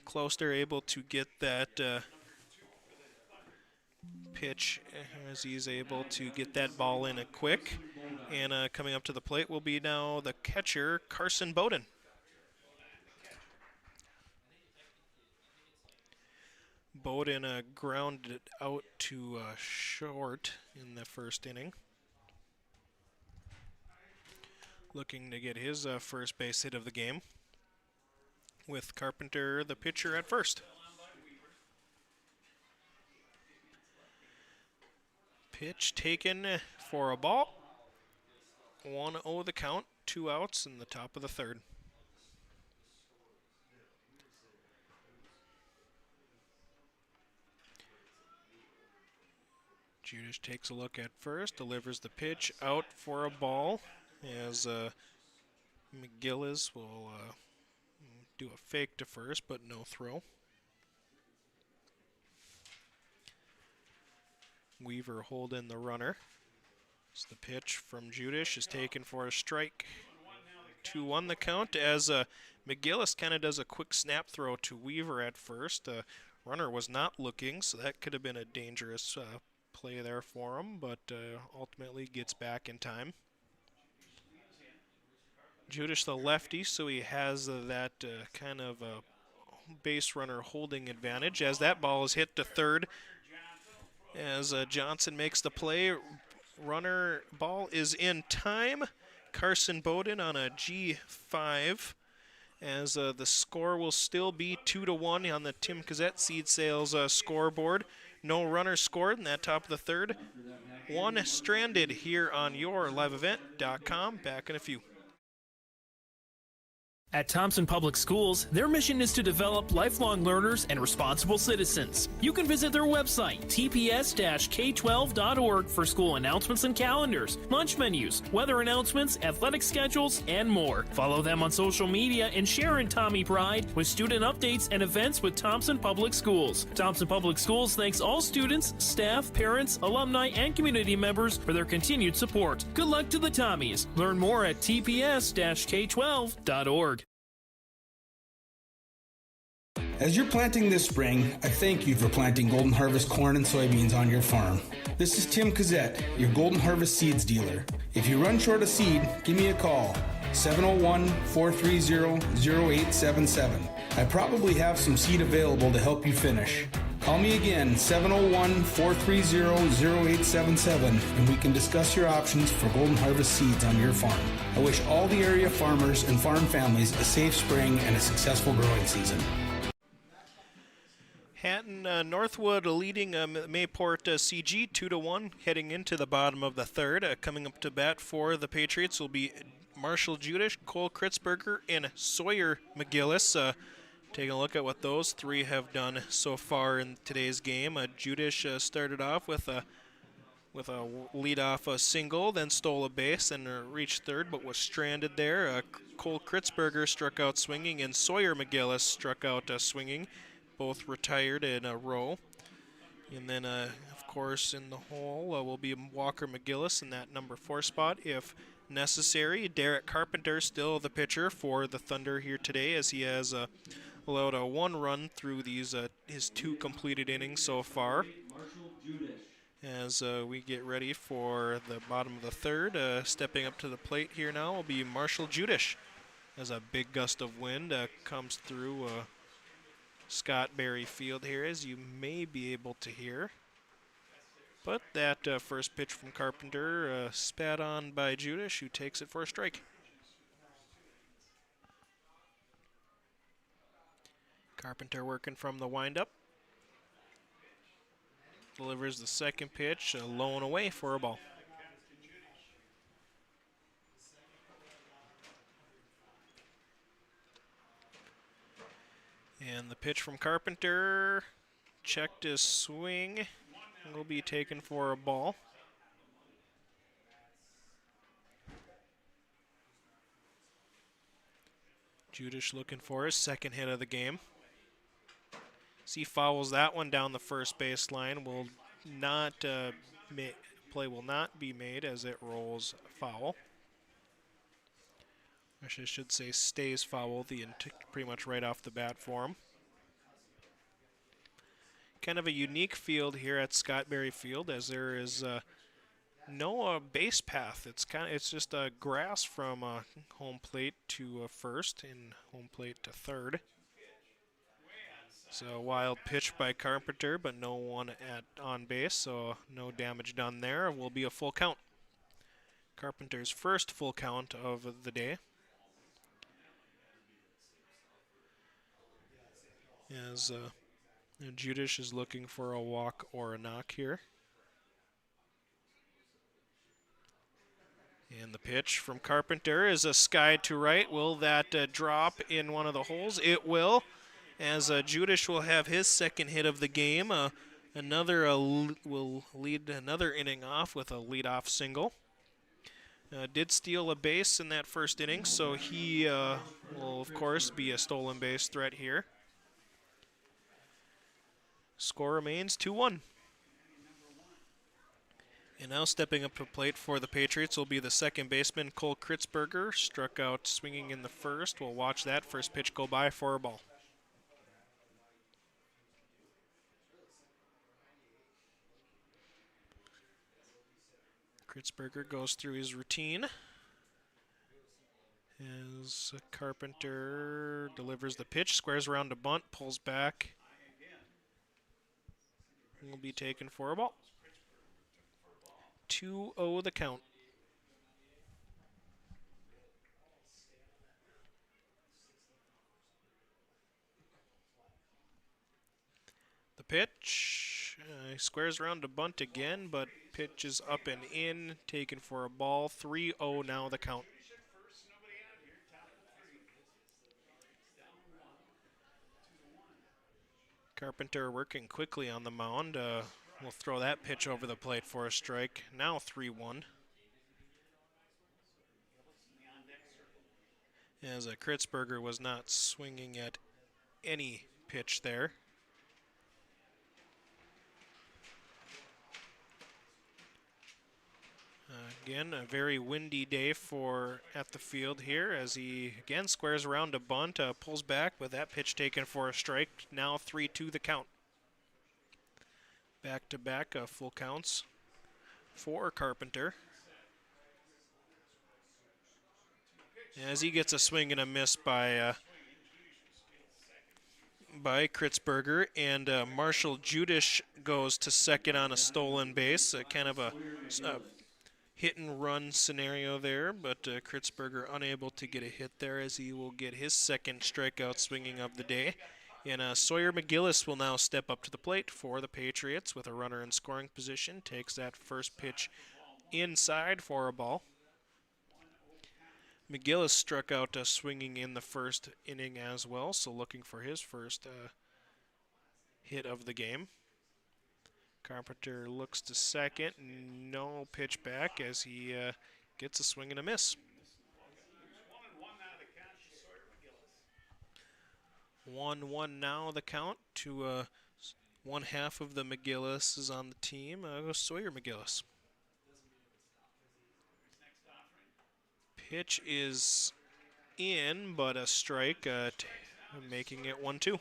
Closter able to get that pitch as he's able to get that ball in quick. And coming up to the plate will be now the catcher, Carson Bowden. Bowden grounded out to short in the first inning. Looking to get his first base hit of the game with Carpenter, the pitcher, at first. Pitch taken for a ball. 1-0 the count, 2 outs in the top of the third. Judas takes a look at first, delivers the pitch out for a ball as McGillis will do a fake to first, but no throw. Weaver holding the runner. As the pitch from Judas is taken for a strike. 2-1 the count as McGillis kind of does a quick snap throw to Weaver at first. Runner was not looking, so that could have been a dangerous play there for him, but ultimately gets back in time. Judas the lefty, so he has that kind of base runner holding advantage as that ball is hit to third. As Johnson makes the play, runner ball is in time. Carson Bowden on a G5 as the score will still be 2-1 on the Tim Cassette Seed Sales scoreboard. No runners scored in that top of the third. One stranded here on yourliveevent.com. Back in a few. At Thompson Public Schools, their mission is to develop lifelong learners and responsible citizens. You can visit their website, tps-k12.org, for school announcements and calendars, lunch menus, weather announcements, athletic schedules, and more. Follow them on social media and share in Tommy Pride with student updates and events with Thompson Public Schools. Thompson Public Schools thanks all students, staff, parents, alumni, and community members for their continued support. Good luck to the Tommies. Learn more at tps-k12.org. As you're planting this spring, I thank you for planting Golden Harvest corn and soybeans on your farm. This is Tim Cassette, your Golden Harvest seeds dealer. If you run short of seed, give me a call, 701-430-0877. I probably have some seed available to help you finish. Call me again, 701-430-0877, and we can discuss your options for Golden Harvest seeds on your farm. I wish all the area farmers and farm families a safe spring and a successful growing season. Hatton-Northwood leading Mayport CG 2-1 heading into the bottom of the third. Coming up to bat for the Patriots will be Marshall Judish, Cole Kritzberger, and Sawyer McGillis. Taking a look at what those three have done so far in today's game. Judish started off with a leadoff single, then stole a base and reached third, but was stranded there. Cole Kritzberger struck out swinging, and Sawyer McGillis struck out swinging. Both retired in a row. And then, of course, in the hole will be Walker McGillis in that number 4 spot if necessary. Derek Carpenter still the pitcher for the Thunder here today, as he has allowed a 1 run through these his 2 completed innings so far. As we get ready for the bottom of the third, stepping up to the plate here now will be Marshall Judish, as a big gust of wind comes through Scott Berry Field here, as you may be able to hear. But that first pitch from Carpenter spat on by Judish, who takes it for a strike. Carpenter working from the windup. Delivers the second pitch, low and away for a ball. And the pitch from Carpenter, checked his swing, will be taken for a ball. Judish looking for his second hit of the game. As he fouls that one down the first baseline, will not play will not be made as it rolls foul. Actually, I should say stays foul pretty much right off the bat for him. Kind of a unique field here at Scott Berry Field, as there is no base path. It's just grass from home plate to first and home plate to third. So a wild pitch by Carpenter, but no one on base, so no damage done there. Will be a full count. Carpenter's first full count of the day. As Judish is looking for a walk or a knock here. And the pitch from Carpenter is a sky to right. Will that drop in one of the holes? It will, as Judish will have his second hit of the game. Will lead another inning off with a leadoff single. Did steal a base in that first inning, so he will, of course, be a stolen base threat here. Score remains 2-1. And now stepping up to plate for the Patriots will be the second baseman, Cole Kritzberger. Struck out swinging in the first. We'll watch that first pitch go by for a ball. Kritzberger goes through his routine as Carpenter delivers the pitch, squares around to bunt, pulls back. Will be taken for a ball. 2-0 the count. The pitch, he squares around to bunt again, but pitch is up and in, taken for a ball. 3-0 now the count. Carpenter working quickly on the mound. We'll throw that pitch over the plate for a strike. Now 3-1. As Kritzberger was not swinging at any pitch there. Again, a very windy day at the field here as he again squares around to bunt, pulls back with that pitch taken for a strike. Now 3-2 the count. Back-to-back full counts for Carpenter. As he gets a swing and a miss by Kritzberger, and Marshall Judish goes to second on a stolen base, kind of a hit-and-run scenario there, but Kritzberger unable to get a hit there as he will get his second strikeout swinging of the day. And Sawyer McGillis will now step up to the plate for the Patriots with a runner in scoring position. Takes that first pitch inside for a ball. McGillis struck out swinging in the first inning as well, so looking for his first hit of the game. Carpenter looks to second, no pitch back as he gets a swing and a miss. 1-1 now the count to one half of the McGillis is on the team, Sawyer McGillis. Pitch is in, but a strike, making it 1-2.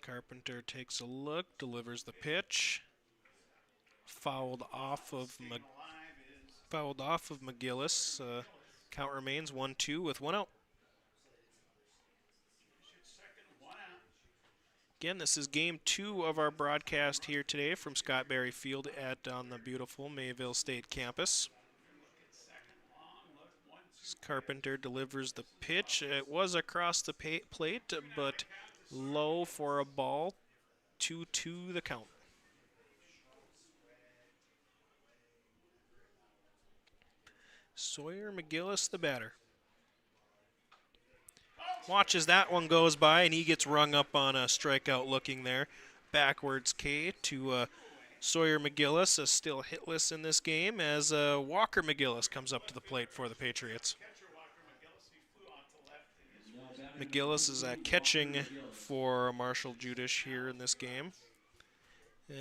Carpenter takes a look, delivers the pitch. Fouled off of McGillis. Count remains 1-2 with one out. Again, this is game 2 of our broadcast here today from Scott Berry Field on the beautiful Mayville State campus. Carpenter delivers the pitch. It was across the plate, but low for a ball. 2-2 the count. Sawyer McGillis, the batter. Watches that one goes by, and he gets rung up on a strikeout looking there. Backwards K to Sawyer McGillis, still hitless in this game, as Walker McGillis comes up to the plate for the Patriots. McGillis is catching for Marshall Judish here in this game,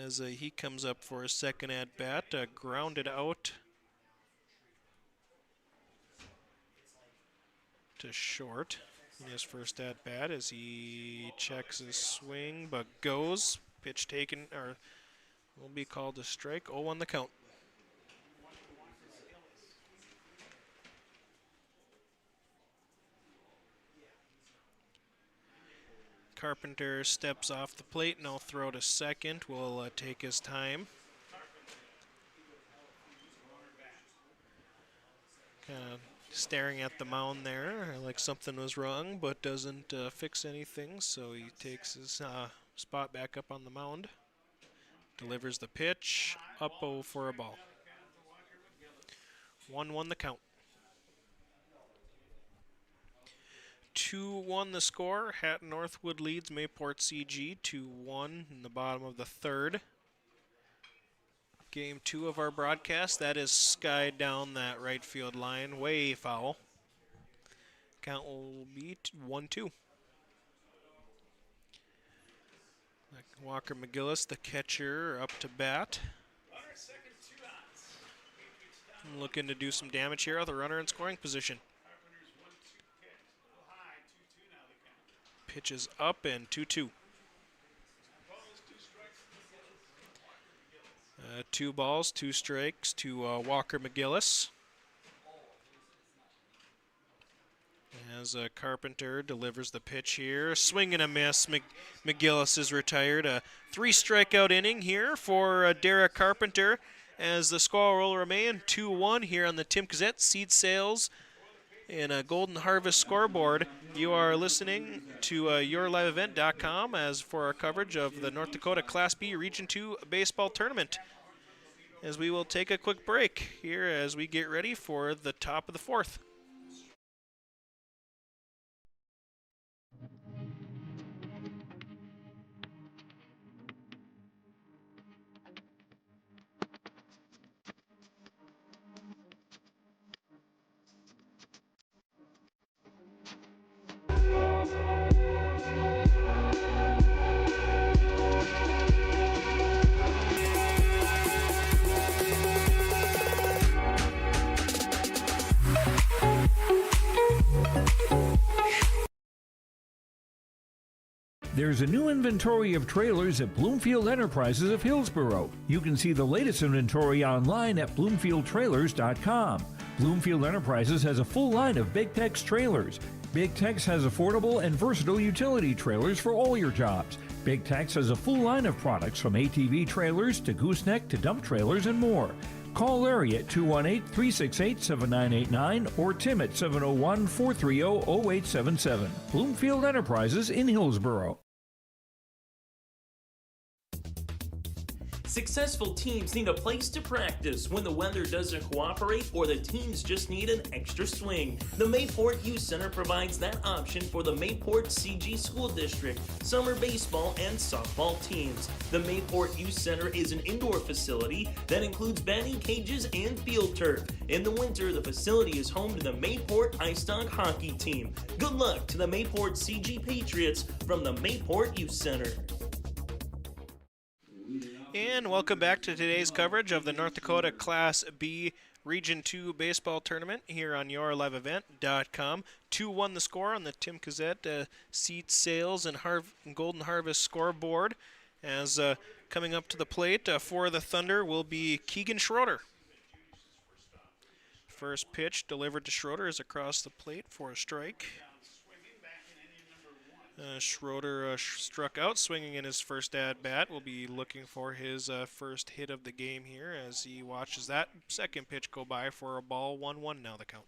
as he comes up for his second at-bat, grounded out to short in his first at-bat as he checks his swing, but goes. Pitch taken, or will be called a strike. 0-1 the count. Carpenter steps off the plate, no throw to second, will take his time. Kind of staring at the mound there like something was wrong, but doesn't fix anything, so he takes his spot back up on the mound. Delivers the pitch, up 0 for a ball. 1-1 the count. 2-1 the score. Hatton-Northwood leads Mayport CG 2-1 in the bottom of the third. Game 2 of our broadcast. That is skied down that right field line. Way foul. Count will be 1-2. Walker McGillis, the catcher, up to bat. Looking to do some damage here with a runner in scoring position. Pitches up and 2-2. 2 balls, 2 strikes to Walker McGillis. As Carpenter delivers the pitch here. Swing and a miss. McGillis is retired. A 3 strikeout inning here for Derek Carpenter, as the score will remain 2-1 here on the Tim Kazette Seed Sales and a Golden Harvest scoreboard. You are listening to yourliveevent.com as for our coverage of the North Dakota Class B Region 2 baseball tournament. As we will take a quick break here as we get ready for the top of the fourth. There's a new inventory of trailers at Bloomfield Enterprises of Hillsboro. You can see the latest inventory online at bloomfieldtrailers.com. Bloomfield Enterprises has a full line of Big Tex trailers. Big Tex has affordable and versatile utility trailers for all your jobs. Big Tex has a full line of products from ATV trailers to gooseneck to dump trailers and more. Call Larry at 218-368-7989 or Tim at 701-430-0877. Bloomfield Enterprises in Hillsboro. Successful teams need a place to practice when the weather doesn't cooperate or the teams just need an extra swing. The Mayport Youth Center provides that option for the Mayport CG School District, summer baseball and softball teams. The Mayport Youth Center is an indoor facility that includes batting cages and field turf. In the winter, the facility is home to the Mayport Ice Dog hockey team. Good luck to the Mayport CG Patriots from the Mayport Youth Center. And welcome back to today's coverage of the North Dakota Class B Region 2 baseball tournament here on yourliveevent.com. 2-1 the score on the Tim Kazette Seed Sales and Golden Harvest scoreboard. As coming up to the plate for the Thunder will be Keegan Schroeder. First pitch delivered to Schroeder is across the plate for a strike. Schroeder struck out, swinging in his first at-bat. Will be looking for his first hit of the game here as he watches that second pitch go by for a ball. 1-1 now the count.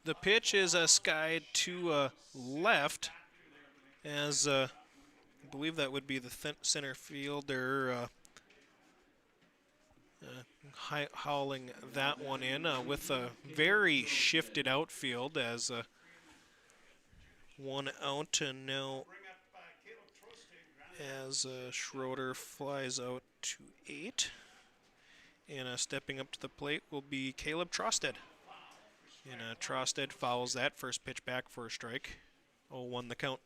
The pitch is skied to left, as I believe that would be the center fielder howling that one in with a very shifted outfield as one out, and now as Schroeder flies out to 8, and stepping up to the plate will be Caleb Trosted, and Trosted fouls that first pitch back for a strike. 0-1 the count.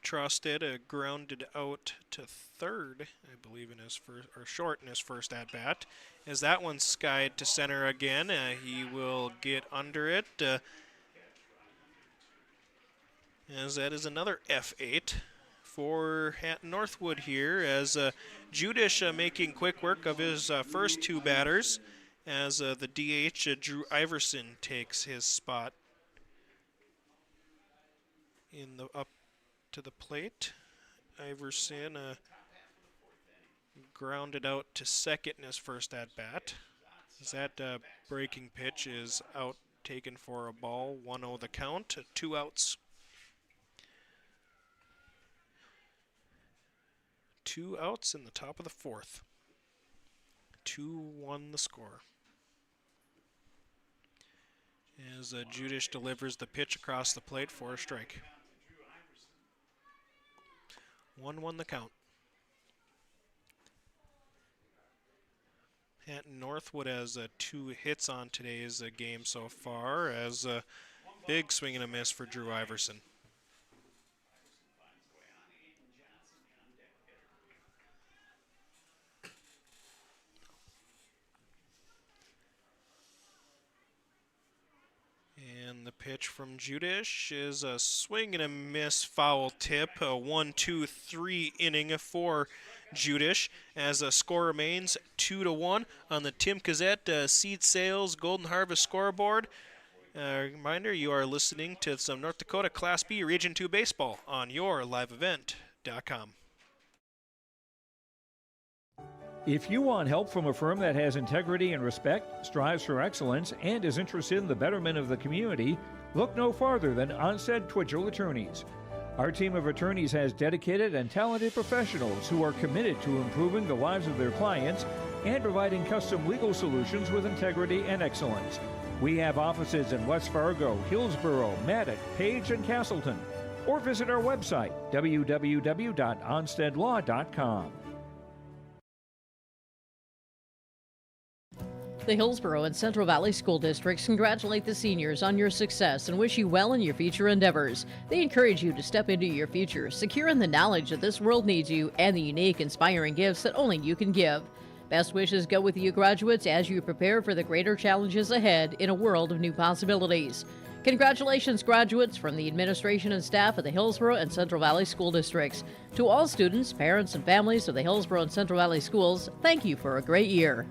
Trosted grounded out to third, I believe, in his first, or short in his first at bat. As that one's skied to center again, he will get under it. As that is another F8 for Hatton-Northwood here, as Judish making quick work of his first 2 batters, as the DH Drew Iverson takes his spot in the up to the plate. Iverson grounded out to second in his first at-bat. As that breaking pitch is out, taken for a ball. 1-0 the count, 2 outs. 2 outs in the top of the fourth. 2-1 the score. As Judish delivers the pitch across the plate for a strike. 1-1 the count. Hatton-Northwood has 2 hits on today's game so far, as a big swing and a miss for Drew Iverson. And the pitch from Judish is a swing and a miss foul tip, a 1-2-3 inning for Judish, as a score remains 2-1 on the Tim Kazette Seed Sales Golden Harvest scoreboard. Reminder, you are listening to some North Dakota Class B Region 2 baseball on yourliveevent.com. If you want help from a firm that has integrity and respect, strives for excellence, and is interested in the betterment of the community, look no farther than Onstead Twitchell Attorneys. Our team of attorneys has dedicated and talented professionals who are committed to improving the lives of their clients and providing custom legal solutions with integrity and excellence. We have offices in West Fargo, Hillsborough, Maddox, Page, and Castleton. Or visit our website, www.onsteadlaw.com. The Hillsborough and Central Valley School Districts congratulate the seniors on your success and wish you well in your future endeavors. They encourage you to step into your future, secure in the knowledge that this world needs you and the unique, inspiring gifts that only you can give. Best wishes go with you graduates as you prepare for the greater challenges ahead in a world of new possibilities. Congratulations, graduates, from the administration and staff of the Hillsborough and Central Valley School Districts. To all students, parents, and families of the Hillsborough and Central Valley Schools, thank you for a great year.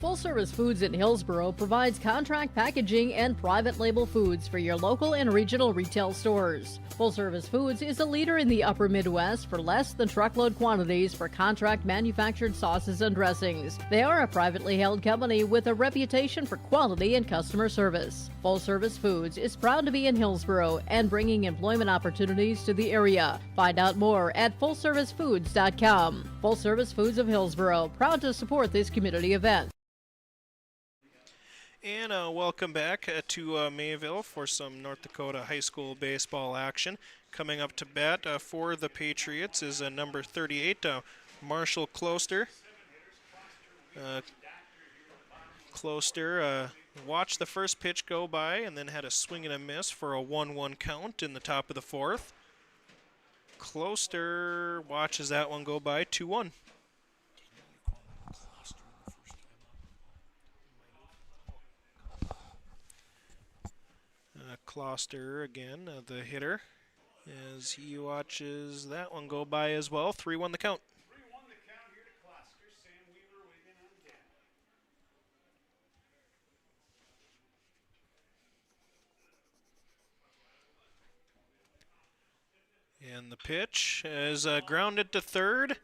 Full Service Foods in Hillsborough provides contract packaging and private label foods for your local and regional retail stores. Full Service Foods is a leader in the upper Midwest for less than truckload quantities for contract manufactured sauces and dressings. They are a privately held company with a reputation for quality and customer service. Full Service Foods is proud to be in Hillsborough and bringing employment opportunities to the area. Find out more at fullservicefoods.com. Full Service Foods of Hillsborough, proud to support this community event. And welcome back to Mayville for some North Dakota high school baseball action. Coming up to bat for the Patriots is number 38, Marshall Closter. Closter watched the first pitch go by and then had a swing and a miss for a 1-1 count in the top of the fourth. Closter watches that one go by, 2-1. Closter again, the hitter, as he watches that one go by as well. 3-1 the count. And the pitch is grounded to third.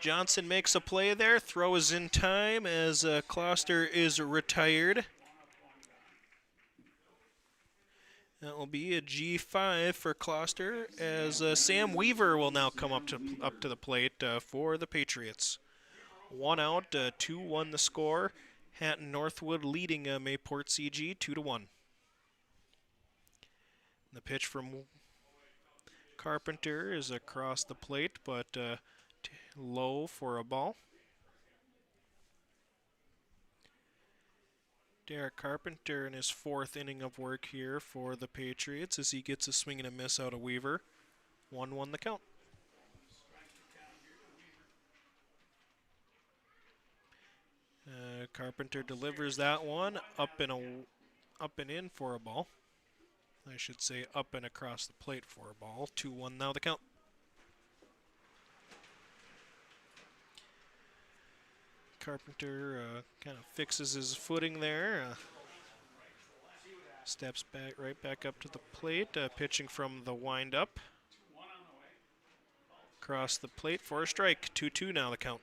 Johnson makes a play there. Throw is in time as Closter is retired. That will be a G5 for Closter, as Sam Weaver will now come up to the plate for the Patriots. 1 out, 2-1 the score. Hatton-Northwood leading Mayport CG 2-1. The pitch from Carpenter is across the plate, but low for a ball. Derek Carpenter in his fourth inning of work here for the Patriots as he gets a swing and a miss out of Weaver. 1-1 the count. Carpenter delivers that one up and in for a ball. I should say up and across the plate for a ball. 2-1 now the count. Carpenter kind of fixes his footing there. Steps right back up to the plate, pitching from the windup. across the plate for a strike. 2-2 now the count.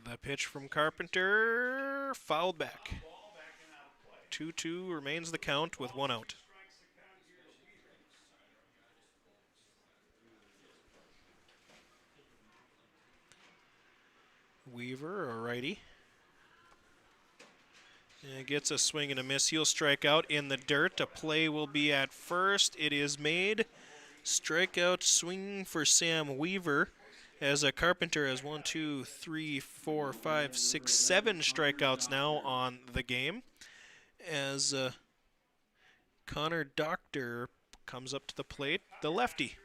The pitch from Carpenter, fouled back. 2-2 remains the count with 1 out. Weaver, a righty. And gets a swing and a miss. He'll strike out in the dirt. A play will be at first. It is made. Strikeout swing for Sam Weaver. As a Carpenter has 1, 2, 3, 4, 5, 6, 7 strikeouts now on the game. As Connor Doctor comes up to the plate, the lefty.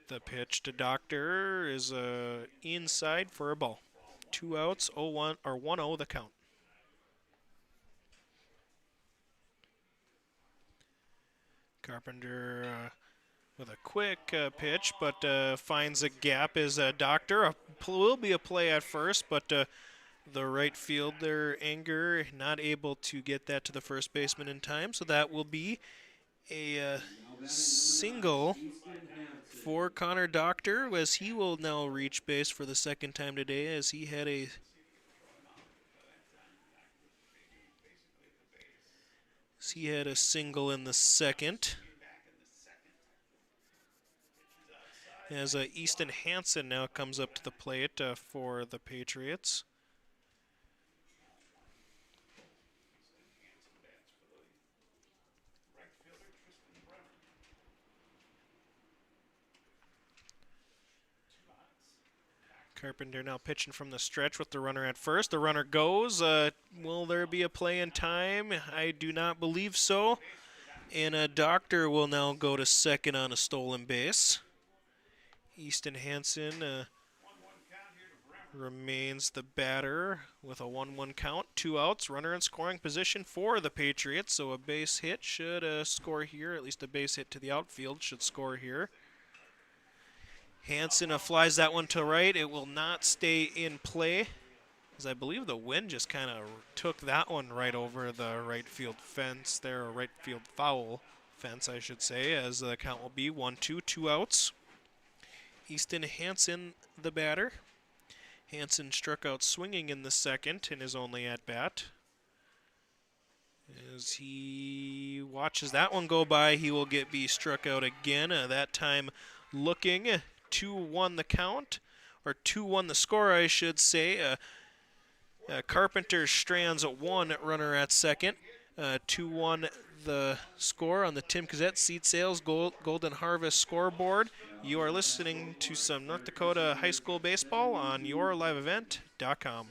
The pitch to Doctor is inside for a ball. 2 outs, 0-1 or 1-0 the count. Carpenter with a quick pitch, but finds a gap as a Doctor. Will be a play at first, but the right fielder, Anger, not able to get that to the first baseman in time, so that will be a single for Connor Doctor, as he will now reach base for the second time today, as he had a single in the second. As Easton Hansen now comes up to the plate for the Patriots. Carpenter now pitching from the stretch with the runner at first. The runner goes. Will there be a play in time? I do not believe so. And Doctor will now go to second on a stolen base. Easton Hansen remains the batter with a 1-1 count. 2 outs, runner in scoring position for the Patriots. So a base hit should score here. At least a base hit to the outfield should score here. Hansen flies that one to right. It will not stay in play, as I believe the wind just kind of took that one right over the right field fence there, or right field foul fence, I should say, as the count will be 1-2, 2 outs. Easton Hansen, the batter. Hansen struck out swinging in the second in his only at-bat. As he watches that one go by, he will be struck out again, that time looking. 2-1 the count, or 2-1 the score, I should say. Carpenter strands 1 runner at second. 2-1 the score on the Tim Kazette Seed Sales Golden Harvest scoreboard. You are listening to some North Dakota high school baseball on yourliveevent.com.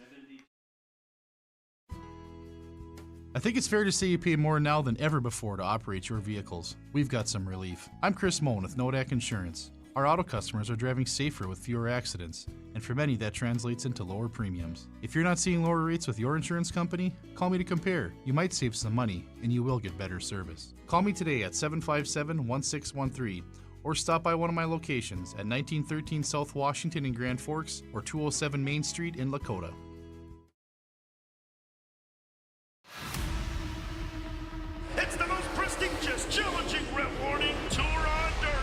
I think it's fair to say you pay more now than ever before to operate your vehicles. We've got some relief. I'm Chris Moen with Nodak Insurance. Our auto customers are driving safer with fewer accidents, and for many that translates into lower premiums. If you're not seeing lower rates with your insurance company, call me to compare. You might save some money, and you will get better service. Call me today at 757-1613, or stop by one of my locations at 1913 South Washington in Grand Forks or 207 Main Street in Lakota. It's the most prestigious, challenging, rewarding tour on dirt.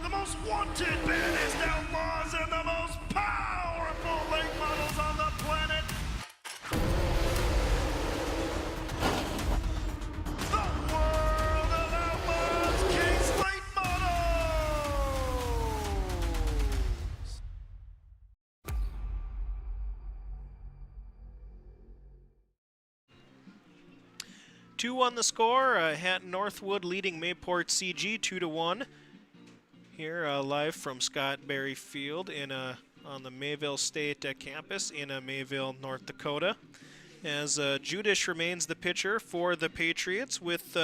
The most wanted, baddest outlaws, and the most powerful late models on the planet. The world of outlaws, King's Late Models. 2-1 the score. Hatton-Northwood leading Mayport CG 2-1. Here live from Scott Berry Field on the Mayville State campus in Mayville, North Dakota. As Judish remains the pitcher for the Patriots, with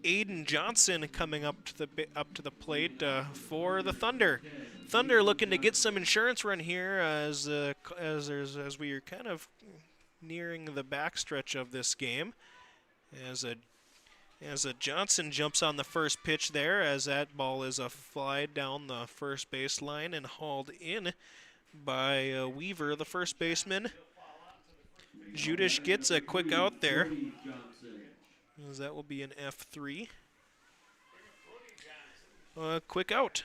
Aiden Johnson coming up to the plate for the Thunder. Thunder looking to get some insurance run here as we are kind of nearing the backstretch of this game. As Johnson jumps on the first pitch there, as that ball is a fly down the first baseline and hauled in by Weaver, the first baseman. Judish gets a quick out there, as that will be an F3. Quick out.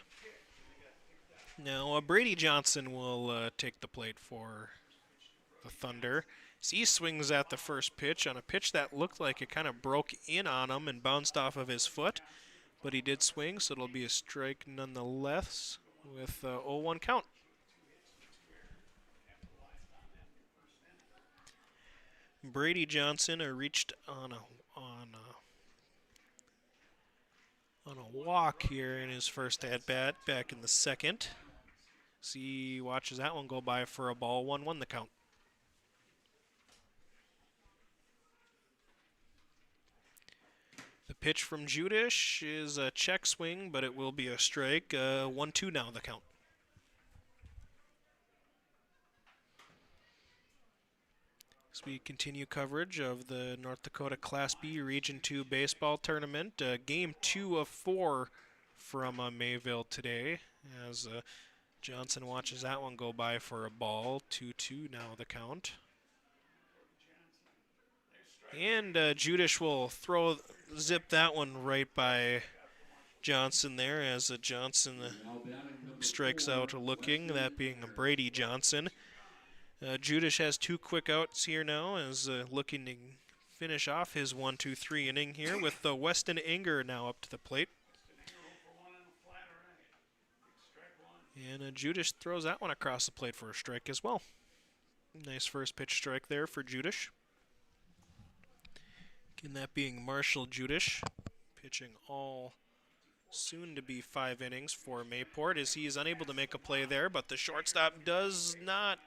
Now Brady Johnson will take the plate for the Thunder. So he swings at the first pitch on a pitch that looked like it kind of broke in on him and bounced off of his foot. But he did swing, so it'll be a strike nonetheless with 0-1 count. Brady Johnson reached on a walk here in his first at-bat back in the second. So he watches that one go by for a ball, 1-1 the count. The pitch from Judish is a check swing, but it will be a strike. 1-2 now the count. As we continue coverage of the North Dakota Class B Region 2 baseball tournament, game 2 of 4 from Mayville today, as Johnson watches that one go by for a ball. 2-2 now the count. And Judish will zip that one right by Johnson there, as Johnson strikes out looking, that being Brady Johnson. Judish has 2 quick outs here now, as looking to finish off his 1-2-3 inning here with Weston Inger now up to the plate. And Judish throws that one across the plate for a strike as well. Nice first pitch strike there for Judish. And that being Marshall Judish, pitching all soon to be 5 innings for Mayport, as he is unable to make a play there, but the shortstop does not.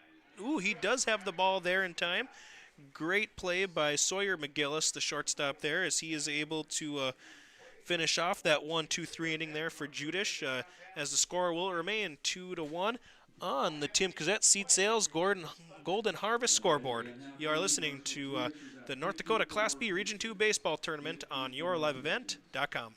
Ooh, he does have the ball there in time. Great play by Sawyer McGillis, the shortstop there, as he is able to finish off that 1-2-3 inning there for Judish, as the score will remain 2-1 on the Tim Cossette Seed Sales Golden Harvest scoreboard. You are listening to the North Dakota Class B Region 2 baseball tournament on yourliveevent.com.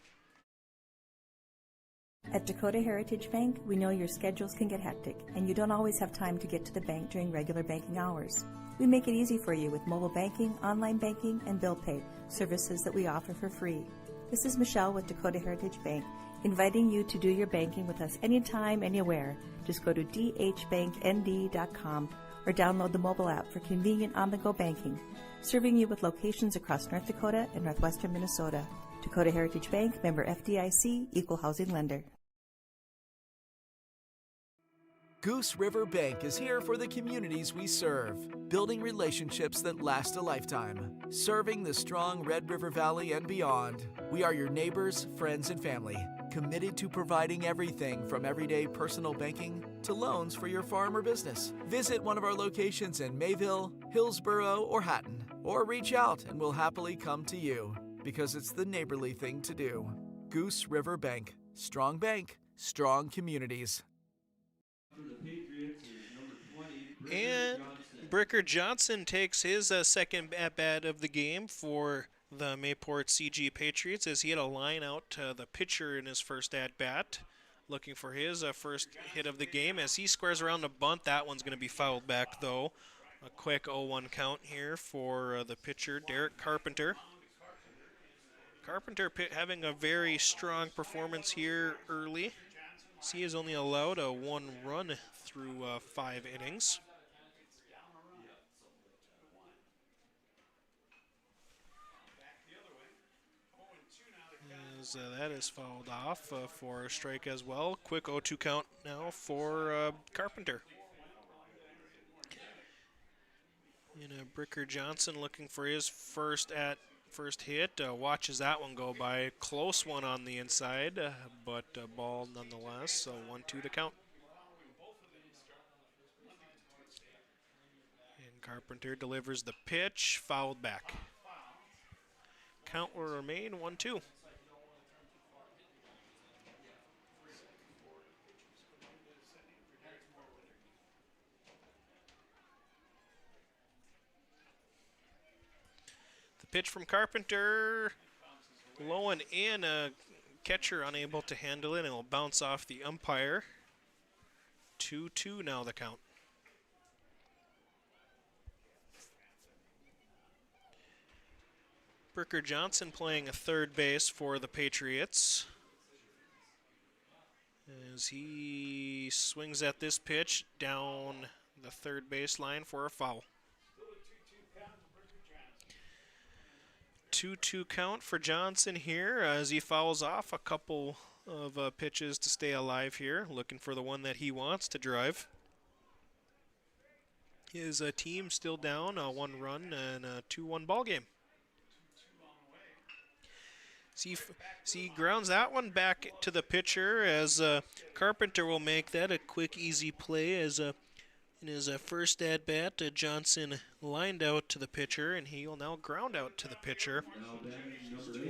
At Dakota Heritage Bank, we know your schedules can get hectic, and you don't always have time to get to the bank during regular banking hours. We make it easy for you with mobile banking, online banking, and bill pay, services that we offer for free. This is Michelle with Dakota Heritage Bank, inviting you to do your banking with us anytime, anywhere. Just go to dhbanknd.com or download the mobile app for convenient on-the-go banking, serving you with locations across North Dakota and northwestern Minnesota. Dakota Heritage Bank, member FDIC, equal housing lender. Goose River Bank is here for the communities we serve, building relationships that last a lifetime. Serving the strong Red River Valley and beyond, we are your neighbors, friends, and family, committed to providing everything from everyday personal banking to loans for your farm or business. Visit one of our locations in Mayville, Hillsboro, or Hatton, or reach out and we'll happily come to you, because it's the neighborly thing to do. Goose River Bank, strong communities. And Bricker Johnson takes his second at-bat of the game for the Mayport CG Patriots, as he had a line out to the pitcher in his first at-bat, looking for his first hit of the game. As he squares around the bunt, that one's going to be fouled back, though. A quick 0-1 count here for the pitcher, Derek Carpenter. Carpenter having a very strong performance here early. He has only allowed 1 run through 5 innings. As that is fouled off for a strike as well. Quick 0-2 count now for Carpenter. And Bricker Johnson looking for his first hit, watches that one go by. Close one on the inside, but ball nonetheless, so 1-2 to count. And Carpenter delivers the pitch, fouled back. Count will remain 1-2. Pitch from Carpenter, low and in, a catcher unable to handle it, and will bounce off the umpire. 2-2 now the count. Brooker Johnson playing a third base for the Patriots. As he swings at this pitch down the third baseline for a foul. 2-2 count for Johnson here as he fouls off a couple of pitches to stay alive here, looking for the one that he wants to drive. His team still down 1 run and a 2-1 ball game. See, grounds that one back to the pitcher as Carpenter will make that a quick, easy play as in his first at-bat, Johnson lined out to the pitcher, and he will now ground out to the pitcher.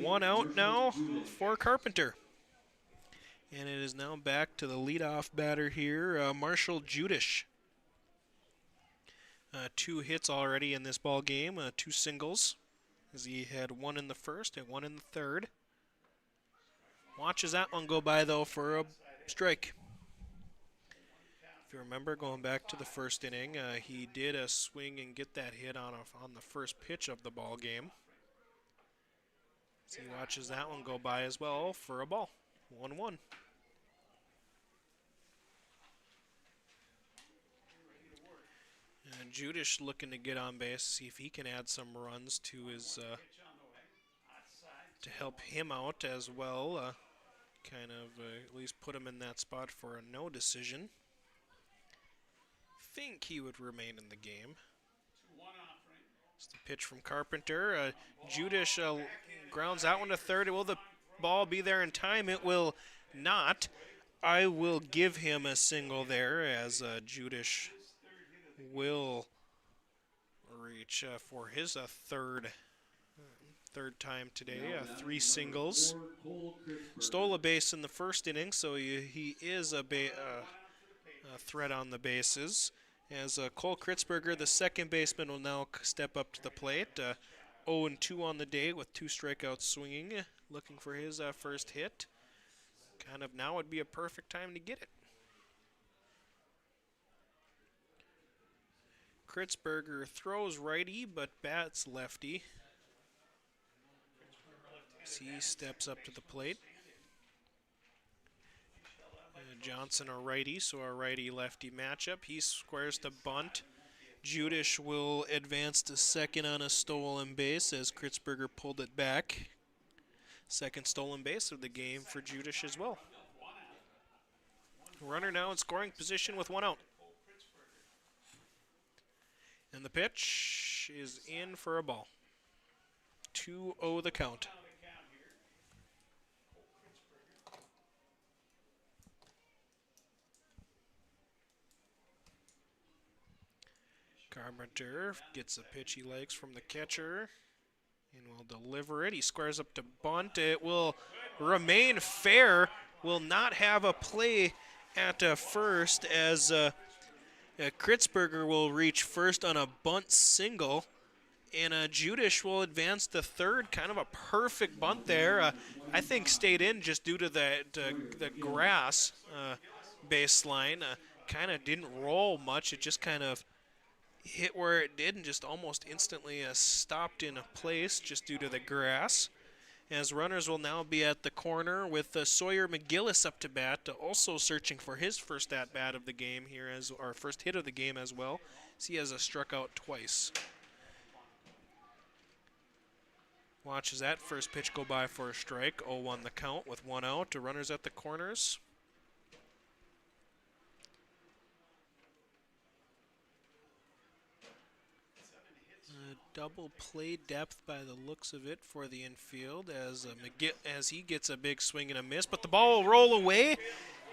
1 out now for Carpenter. And it is now back to the leadoff batter here, Marshall Judish. 2 hits already in this ball game, 2 singles, as he had 1 in the first and 1 in the third. Watches that one go by, though, for a strike. If you remember, going back to the first inning, he did a swing and get that hit on the first pitch of the ball game. So he watches that one go by as well for a ball. 1-1. And Judish looking to get on base, see if he can add some runs to his to help him out as well. Kind of at least put him in that spot for a no decision. Think he would remain in the game. It's the pitch from Carpenter. Judish grounds that one to third. Will the ball be there in time? It will not. I will give him a single there as Judish will reach for his third time today. 3 singles. Stole a base in the first inning, so he is a threat on the bases. As Cole Kritzberger, the second baseman, will now step up to the plate. 0-2 on the day with 2 strikeouts swinging, looking for his first hit. Kind of now would be a perfect time to get it. Kritzberger throws righty, but bats lefty. As he steps up to the plate. Johnson a righty, so a righty-lefty matchup. He squares to bunt. Judish will advance to second on a stolen base as Kritzberger pulled it back. Second stolen base of the game for Judish as well. Runner now in scoring position with 1 out. And the pitch is in for a ball. 2-0 the count. Carpenter gets a pitch he likes from the catcher and will deliver it. He squares up to bunt. It will remain fair. Will not have a play at first as Kritzberger will reach first on a bunt single. And Judish will advance to third. Kind of a perfect bunt there. I think stayed in just due to the grass baseline. Kind of didn't roll much. It just kind of hit where it did and just almost instantly stopped in place just due to the grass. As runners will now be at the corner with Sawyer McGillis up to bat, also searching for his first at-bat of the game here, as our first hit of the game as well. So he has struck out twice. Watches that first pitch go by for a strike. 0-1 the count with 1 out. The runners at the corners. Double play depth by the looks of it for the infield as he gets a big swing and a miss, but the ball will roll away,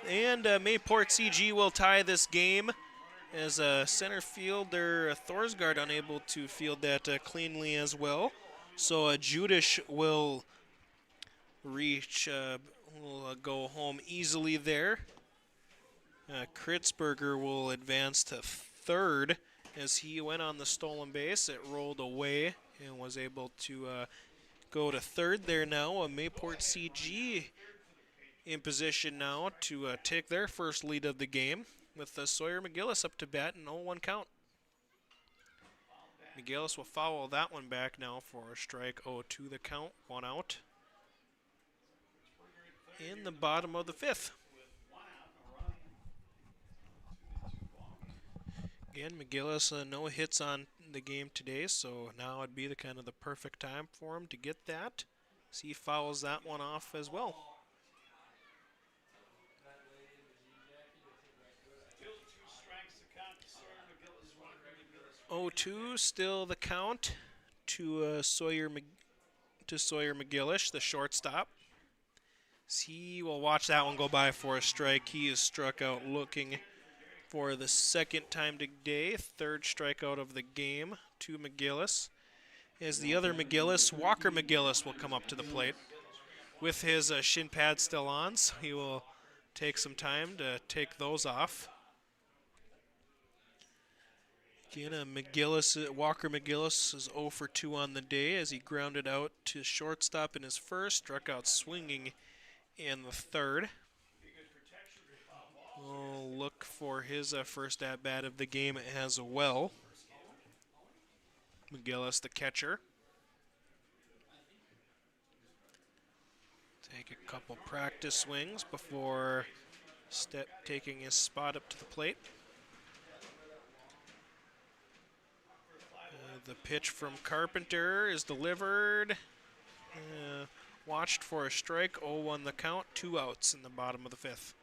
and Mayport CG will tie this game as center fielder Thorsgaard unable to field that cleanly as well. So Judish will reach, will go home easily there. Kritzberger will advance to third. As he went on the stolen base, it rolled away and was able to go to third there now. Mayport CG in position now to take their first lead of the game with Sawyer McGillis up to bat and 0-1 count. McGillis will foul that one back now for a strike. 0-2 the count, 1 out. In the bottom of the 5th. Again, McGillis no hits on the game today, so now would be the kind of the perfect time for him to get that. So he fouls that one off as well. 0-2, still the count to Sawyer McGillish, the shortstop. He will watch that one go by for a strike. He is struck out looking for the second time today. 3rd strikeout of the game to McGillis. As the other McGillis, Walker McGillis, will come up to the plate with his shin pads still on, so he will take some time to take those off. Again, Walker McGillis is 0 for 2 on the day as he grounded out to shortstop in his first, struck out swinging in the 3rd. We'll look for his first at-bat of the game as well. McGillis, the catcher. Take a couple practice swings before taking his spot up to the plate. The pitch from Carpenter is delivered. Watched for a strike, 0-1 the count, 2 outs in the bottom of the 5th.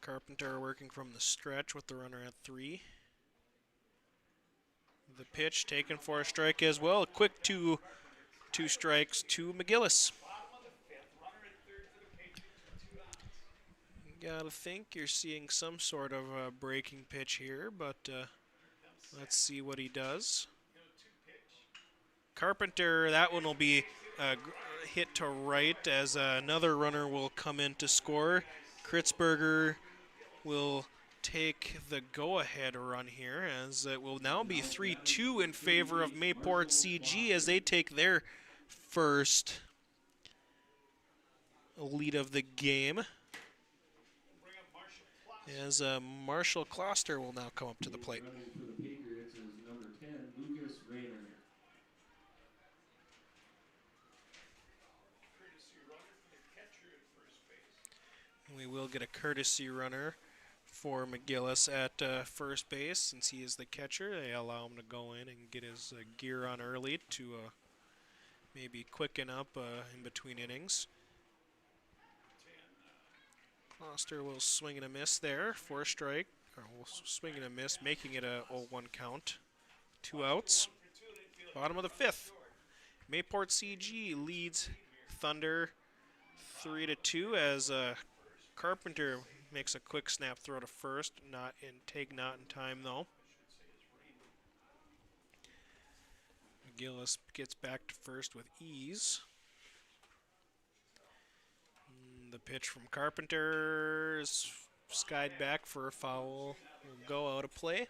Carpenter working from the stretch with the runner at 3. The pitch taken for a strike as well. A quick two strikes to McGillis. Gotta think you're seeing some sort of a breaking pitch here, but let's see what he does. Carpenter, that one will be hit to right as another runner will come in to score. Kritzberger will take the go-ahead run here, as it will now be 3-2 in favor of Mayport CG as they take their first lead of the game. As Marshall Kloster will now come up to the plate. For the Patriots is number 10, Lucas Rayner. We will get a courtesy runner for McGillis at first base. Since he is the catcher, they allow him to go in and get his gear on early to maybe quicken up in between innings. Kloster will swing and a miss there for a strike. Or will swing and a miss, making it a 0-1 count. 2 outs. Bottom of the 5th. Mayport CG leads Thunder 3-2 as Carpenter makes a quick snap throw to first. Not in time though. McGillis gets back to first with ease. The pitch from Carpenter is skied back for a foul. Will go out of play.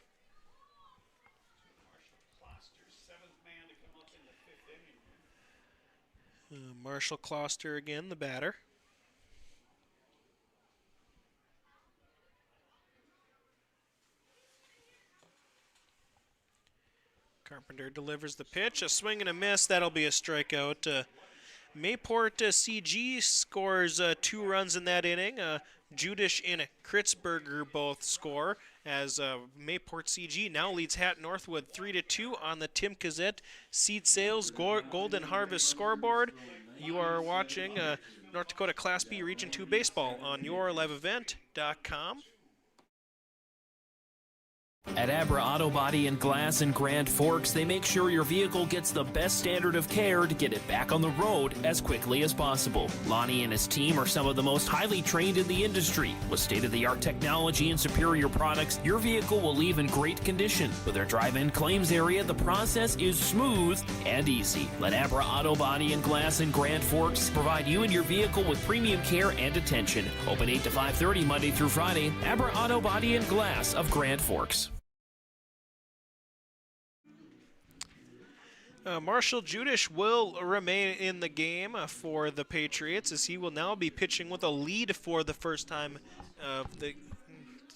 Marshall Kloster again, the batter. Carpenter delivers the pitch. A swing and a miss. That'll be a strikeout. Mayport CG scores 2 runs in that inning. Judish and Kritzberger both score as Mayport CG now leads Hatton-Northwood 3-2 on the Tim Kazet Seed Sales Golden Harvest scoreboard. You are watching North Dakota Class B Region 2 Baseball on yourliveevent.com. At Abra Auto Body and Glass in Grand Forks, they make sure your vehicle gets the best standard of care to get it back on the road as quickly as possible. Lonnie and his team are some of the most highly trained in the industry. With state-of-the-art technology and superior products, your vehicle will leave in great condition. With their drive-in claims area, the process is smooth and easy. Let Abra Auto Body and Glass in Grand Forks provide you and your vehicle with premium care and attention. Open 8 to 5:30 Monday through Friday. Abra Auto Body and Glass of Grand Forks. Marshall Judish will remain in the game for the Patriots as he will now be pitching with a lead for the first time of the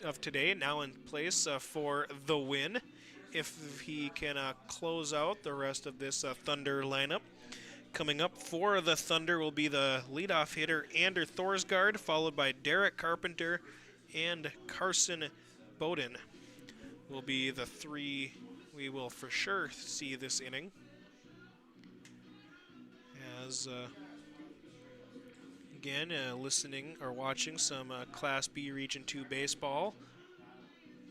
of today, now in place for the win. If he can close out the rest of this Thunder lineup. Coming up for the Thunder will be the leadoff hitter, Ander Thorsgaard, followed by Derek Carpenter and Carson Bowden will be the three we will for sure see this inning. As again, listening or watching some Class B Region 2 baseball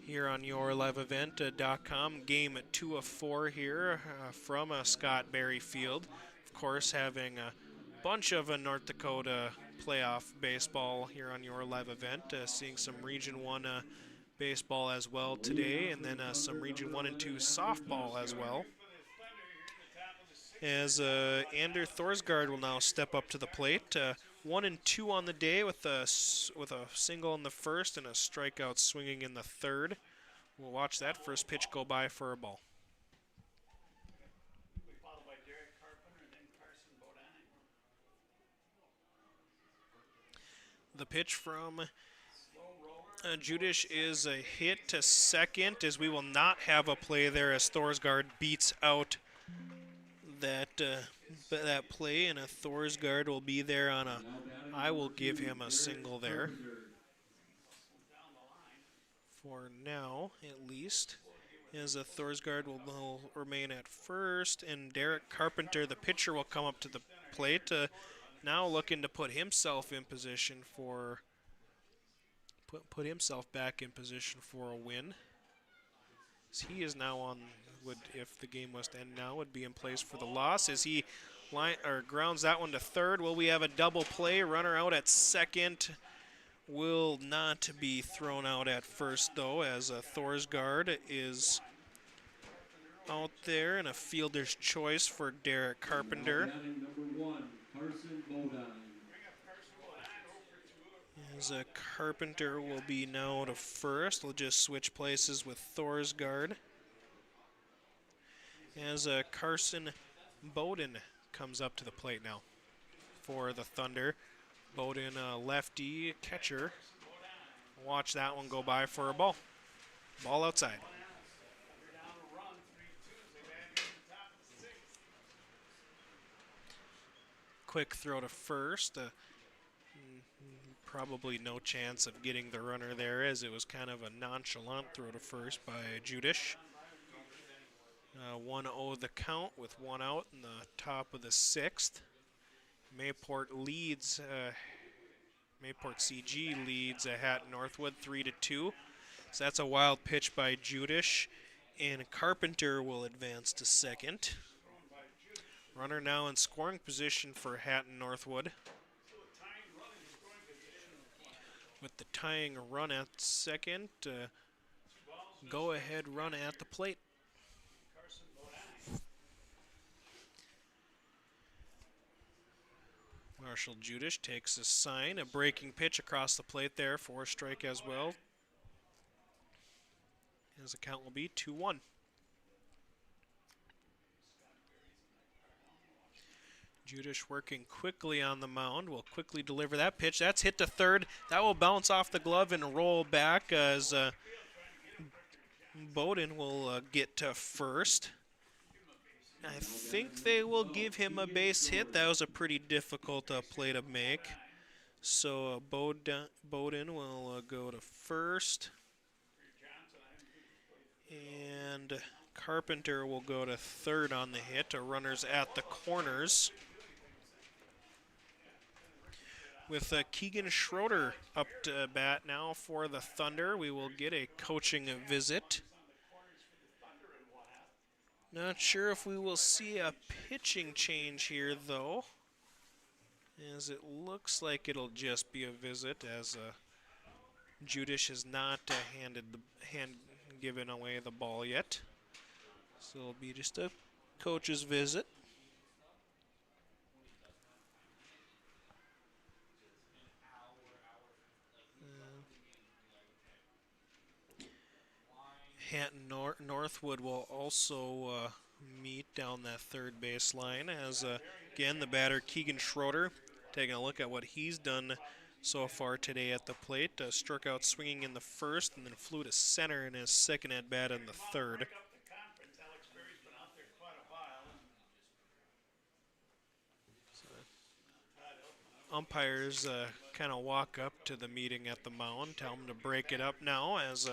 here on yourliveevent.com. Game 2 of 4 here from Scott Berry Field. Of course, having a bunch of North Dakota playoff baseball here on your live event. Seeing some Region 1 baseball as well today, and then some Region 1 and 2 softball as well. As Ander Thorsgaard will now step up to the plate. 1 and 2 on the day with a single in the first and a strikeout swinging in the third. We'll watch that first pitch go by for a ball. The pitch from Judish is a hit to second, as we will not have a play there as Thorsgaard beats out that play, and a Thorsgaard will be there on a, I will give him a single there. For now, at least, as a Thorsgaard will remain at first, and Derek Carpenter, the pitcher, will come up to the plate. Now looking to put himself in position for put himself back in position for a win. As he is now on, if the game was to end now, would be in place for the loss. As he grounds that one to third. Will we have a double play? Runner out at second. Will not be thrown out at first though, as Thorsgaard is out there, and a fielder's choice for Derek Carpenter. As Carpenter will be now to first. We'll just switch places with Thorsgaard. As Carson Bowden comes up to the plate now for the Thunder. Bowden, lefty catcher. Watch that one go by for a ball. Ball outside. Quick throw to first. Probably no chance of getting the runner there, as it was kind of a nonchalant throw to first by Judish. 1-0 the count with 1 out in the top of the 6th. Mayport leads, Mayport CG leads Hatton-Northwood 3-2. So that's a wild pitch by Judish, and Carpenter will advance to second. Runner now in scoring position for Hatton-Northwood, with the tying run at second. Go ahead run at the plate. Marshall Judish takes a sign, a breaking pitch across the plate there for a strike as well. His account will be 2-1. Judish working quickly on the mound, will quickly deliver that pitch. That's hit to third. That will bounce off the glove and roll back as Bowden will get to first. I think they will give him a base hit. That was a pretty difficult play to make. So Bowden will go to first. And Carpenter will go to third on the hit. Runners at the corners. With Keegan Schroeder up to bat now for the Thunder, we will get a coaching visit. Not sure if we will see a pitching change here, though, as it looks like it'll just be a visit, as Judish has not given away the ball yet. So it'll be just a coach's visit. Hatton-Northwood will also meet down that third base line, as again the batter Keegan Schroeder taking a look at what he's done so far today at the plate. Struck out swinging in the first and then flew to center in his second at-bat in the third. Umpires kind of walk up to the meeting at the mound, tell them to break it up now, as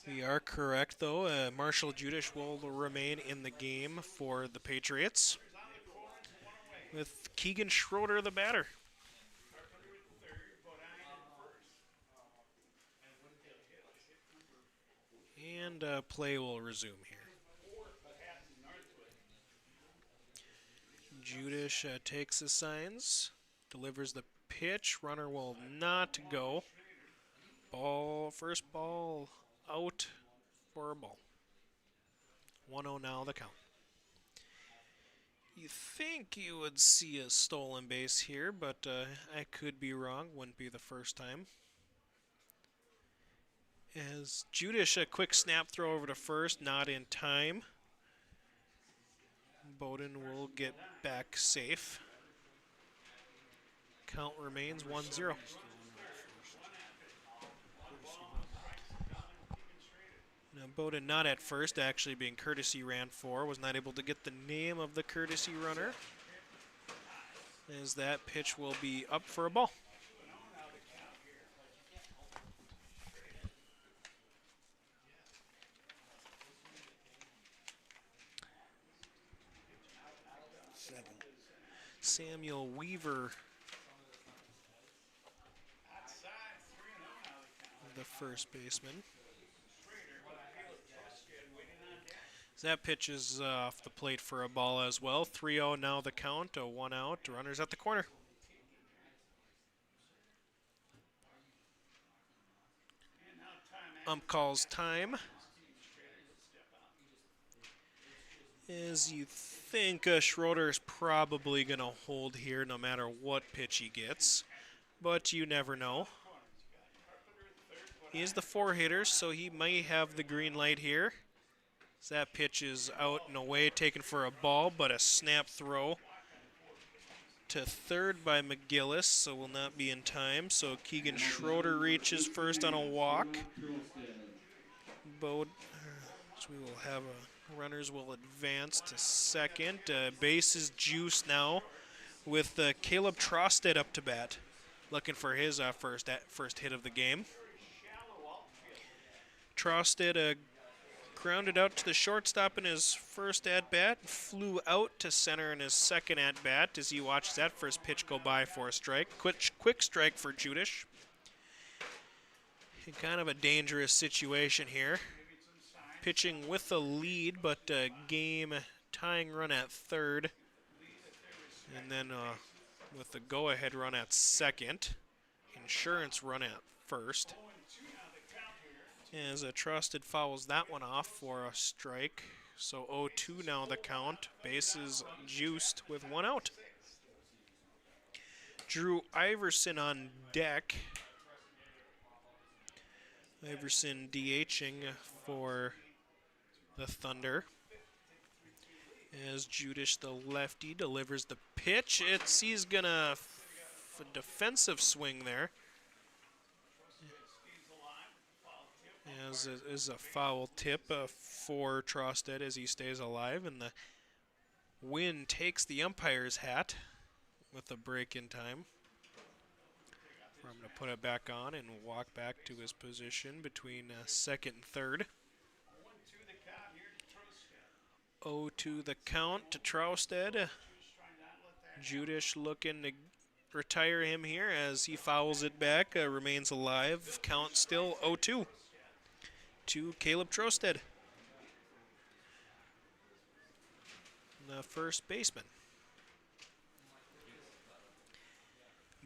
we are correct, though. Marshall Judish will remain in the game for the Patriots, with Keegan Schroeder the batter. And play will resume here. Judish takes the signs, delivers the pitch. Runner will not go. First ball out for a ball. 1-0 now the count. You think you would see a stolen base here, but I could be wrong. Wouldn't be the first time. As Judish, a quick snap throw over to first, not in time. Bowden will get back safe. Count remains 1-0. Now Bowden not at first, actually being courtesy ran for. Was not able to get the name of the courtesy runner, as that pitch will be up for a ball. Samuel Weaver, the first baseman. That pitch is off the plate for a ball as well. 3-0 now the count, 1 out, runners at the corner. Ump calls time. As you think Schroeder is probably going to hold here no matter what pitch he gets, but you never know. He is the 4-hitter, so he may have the green light here. So that pitch is out and away, taken for a ball, but a snap throw to third by McGillis, so will not be in time. So Keegan Schroeder reaches first on a walk. So we will have runners will advance to second. Base is juiced now with Caleb Trosted up to bat, looking for his first hit of the game. Trosted grounded out to the shortstop in his first at-bat, flew out to center in his second at-bat as he watched that first pitch go by for a strike. Quick strike for Judish. In kind of a dangerous situation here. Pitching with a lead, but a game-tying run at third. And then with the go-ahead run at second. Insurance run at first. As Trusted fouls that one off for a strike. So 0-2 now the count. Bases juiced with 1 out. Drew Iverson on deck. Iverson DHing for the Thunder. As Judish, the lefty, delivers the pitch. He's gonna a defensive swing there. As it is a foul tip for Trosted as he stays alive, and the wind takes the umpire's hat with a break in time. I'm going to put it back on and walk back to his position between second and third. 0-2 the count to Trosted. Judish looking to retire him here as he fouls it back, remains alive. Count still 0-2 to Caleb Trosted, the first baseman.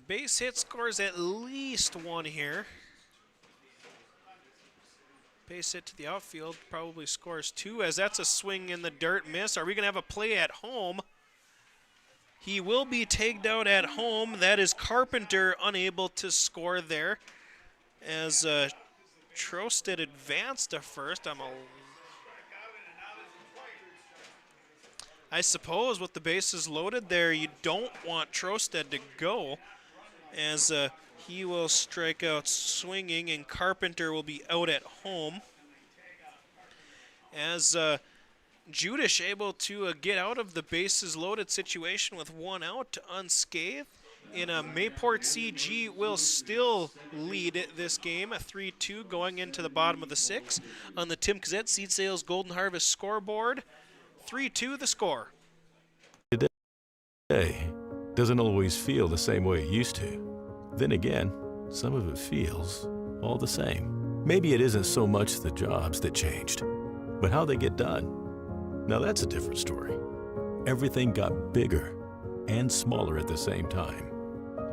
Base hit scores at least 1 here. Base hit to the outfield probably scores 2, as that's a swing in the dirt miss. Are we going to have a play at home? He will be tagged out at home. That is Carpenter unable to score there, as Trosted advanced to first. I suppose with the bases loaded there, you don't want Trosted to go, as he will strike out swinging, and Carpenter will be out at home. As Judish able to get out of the bases loaded situation with one out unscathed. In a Mayport CG will still lead this game, a 3-2 going into the bottom of the 6th. On the Tim Kazette Seed Sales Golden Harvest scoreboard, 3-2 the score. Today doesn't always feel the same way it used to. Then again, some of it feels all the same. Maybe it isn't so much the jobs that changed, but how they get done. Now that's a different story. Everything got bigger and smaller at the same time.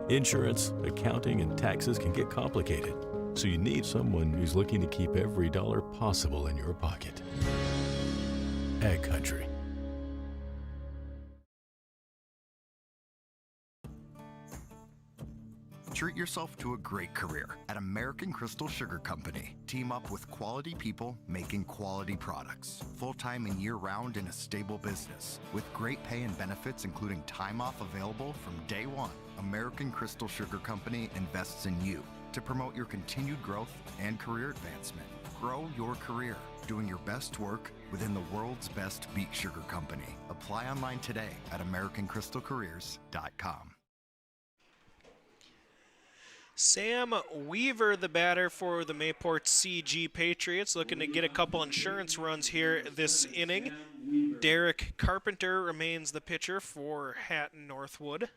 Insurance, accounting, and taxes can get complicated, so you need someone who's looking to keep every dollar possible in your pocket. Ag Country. Treat yourself to a great career at American Crystal Sugar Company. Team up with quality people making quality products. Full-time and year-round in a stable business. With great pay and benefits including time off available from day one. American Crystal Sugar Company invests in you to promote your continued growth and career advancement. Grow your career doing your best work within the world's best beet sugar company. Apply online today at AmericanCrystalCareers.com. Sam Weaver, the batter for the Mayport CG Patriots, looking to get a couple insurance runs here this inning. Derek Carpenter remains the pitcher for Hatton-Northwood.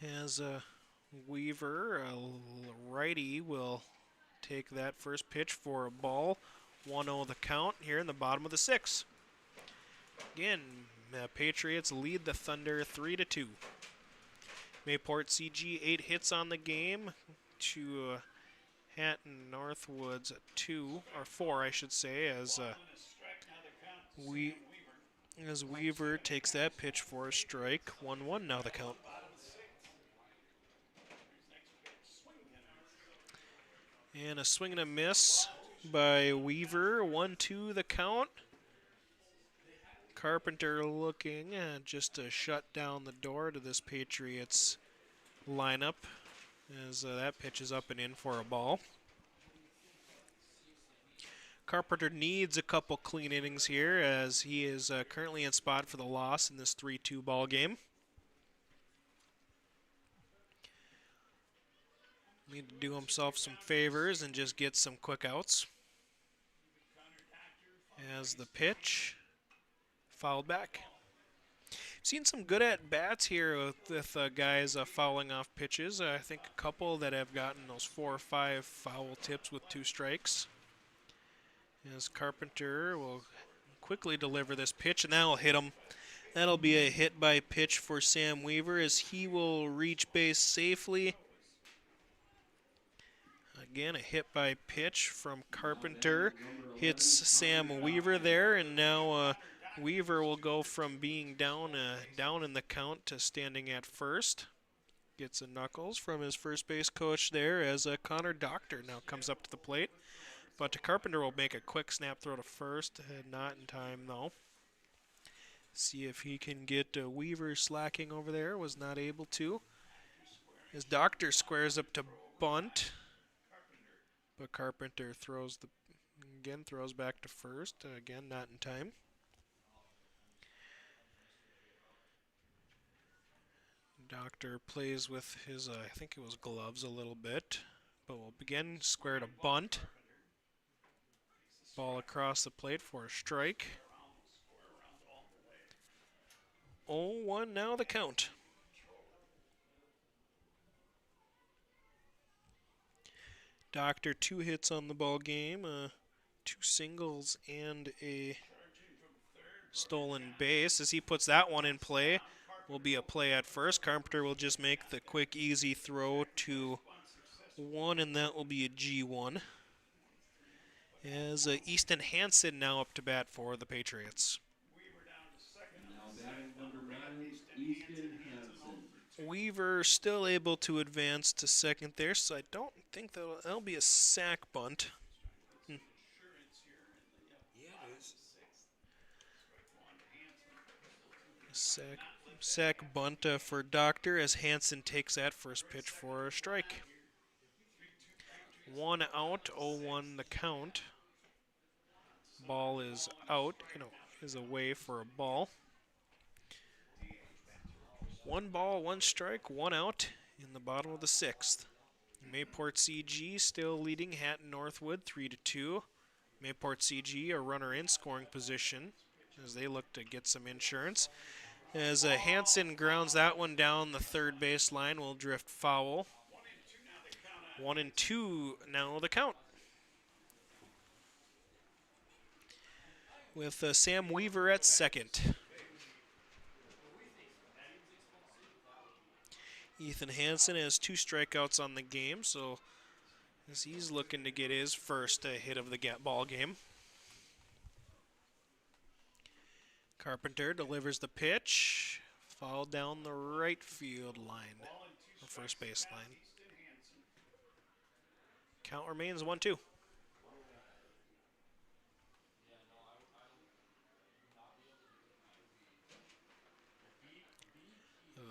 As Weaver, a righty, will take that first pitch for a ball. 1-0 the count here in the bottom of the 6th. Again, Patriots lead the Thunder 3-2. Mayport CG 8 hits on the game to Hatton-Northwood's 2 or 4, I should say, as Weaver takes that pitch for a strike. 1-1 now the count. And a swing and a miss by Weaver. 1-2 the count. Carpenter looking just to shut down the door to this Patriots lineup as that pitch is up and in for a ball. Carpenter needs a couple clean innings here as he is currently in spot for the loss in this 3-2 ball game. Need to do himself some favors and just get some quick outs. As the pitch fouled back. Seen some good at-bats here with guys fouling off pitches. I think a couple that have gotten those 4 or 5 foul tips with 2 strikes. As Carpenter will quickly deliver this pitch, and that'll hit him. That'll be a hit by pitch for Sam Weaver as he will reach base safely. Again, a hit by pitch from Carpenter. Hits Sam Weaver there, and now Weaver will go from being down in the count to standing at first. Gets a knuckles from his first base coach there as Connor Doctor now comes up to the plate. But Carpenter will make a quick snap throw to first. Not in time, though. See if he can get Weaver slacking over there. Was not able to. As Doctor squares up to bunt. But Carpenter throws back to first. Again, not in time. Doctor plays with his, I think it was gloves a little bit. But will begin square to bunt. Ball across the plate for a strike. 0-1 now the count. Doctor 2 hits on the ball game, 2 singles and a stolen base. As he puts that one in play, will be a play at first. Carpenter will just make the quick, easy throw to 1, and that will be a G1. As Easton Hansen now up to bat for the Patriots. Weaver still able to advance to second there, so I don't think that'll be a sack bunt. Sack Sack bunt for Doctor as Hansen takes that first pitch for a strike. 1 out, 0-1 the count. Ball is out, is away for a ball. 1 ball, 1 strike, 1 out in the bottom of the 6th. Mayport CG still leading Hatton-Northwood 3-2. Mayport CG a runner in scoring position as they look to get some insurance. As Hansen grounds that one down the third base line, will drift foul. 1-2 now the count. With Sam Weaver at second. Ethan Hansen has 2 strikeouts on the game, so as he's looking to get his first hit of the ball game. Carpenter delivers the pitch, fouled down the right field line, or first base line. Count remains 1-2.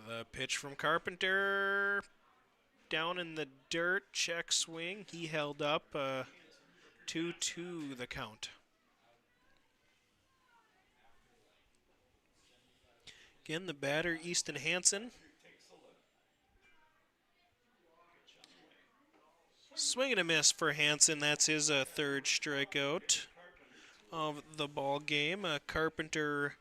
The pitch from Carpenter, down in the dirt, check swing. He held up 2-2 the count. Again, the batter, Easton Hansen. Swing and a miss for Hansen. That's his third strikeout of the ball game. Carpenter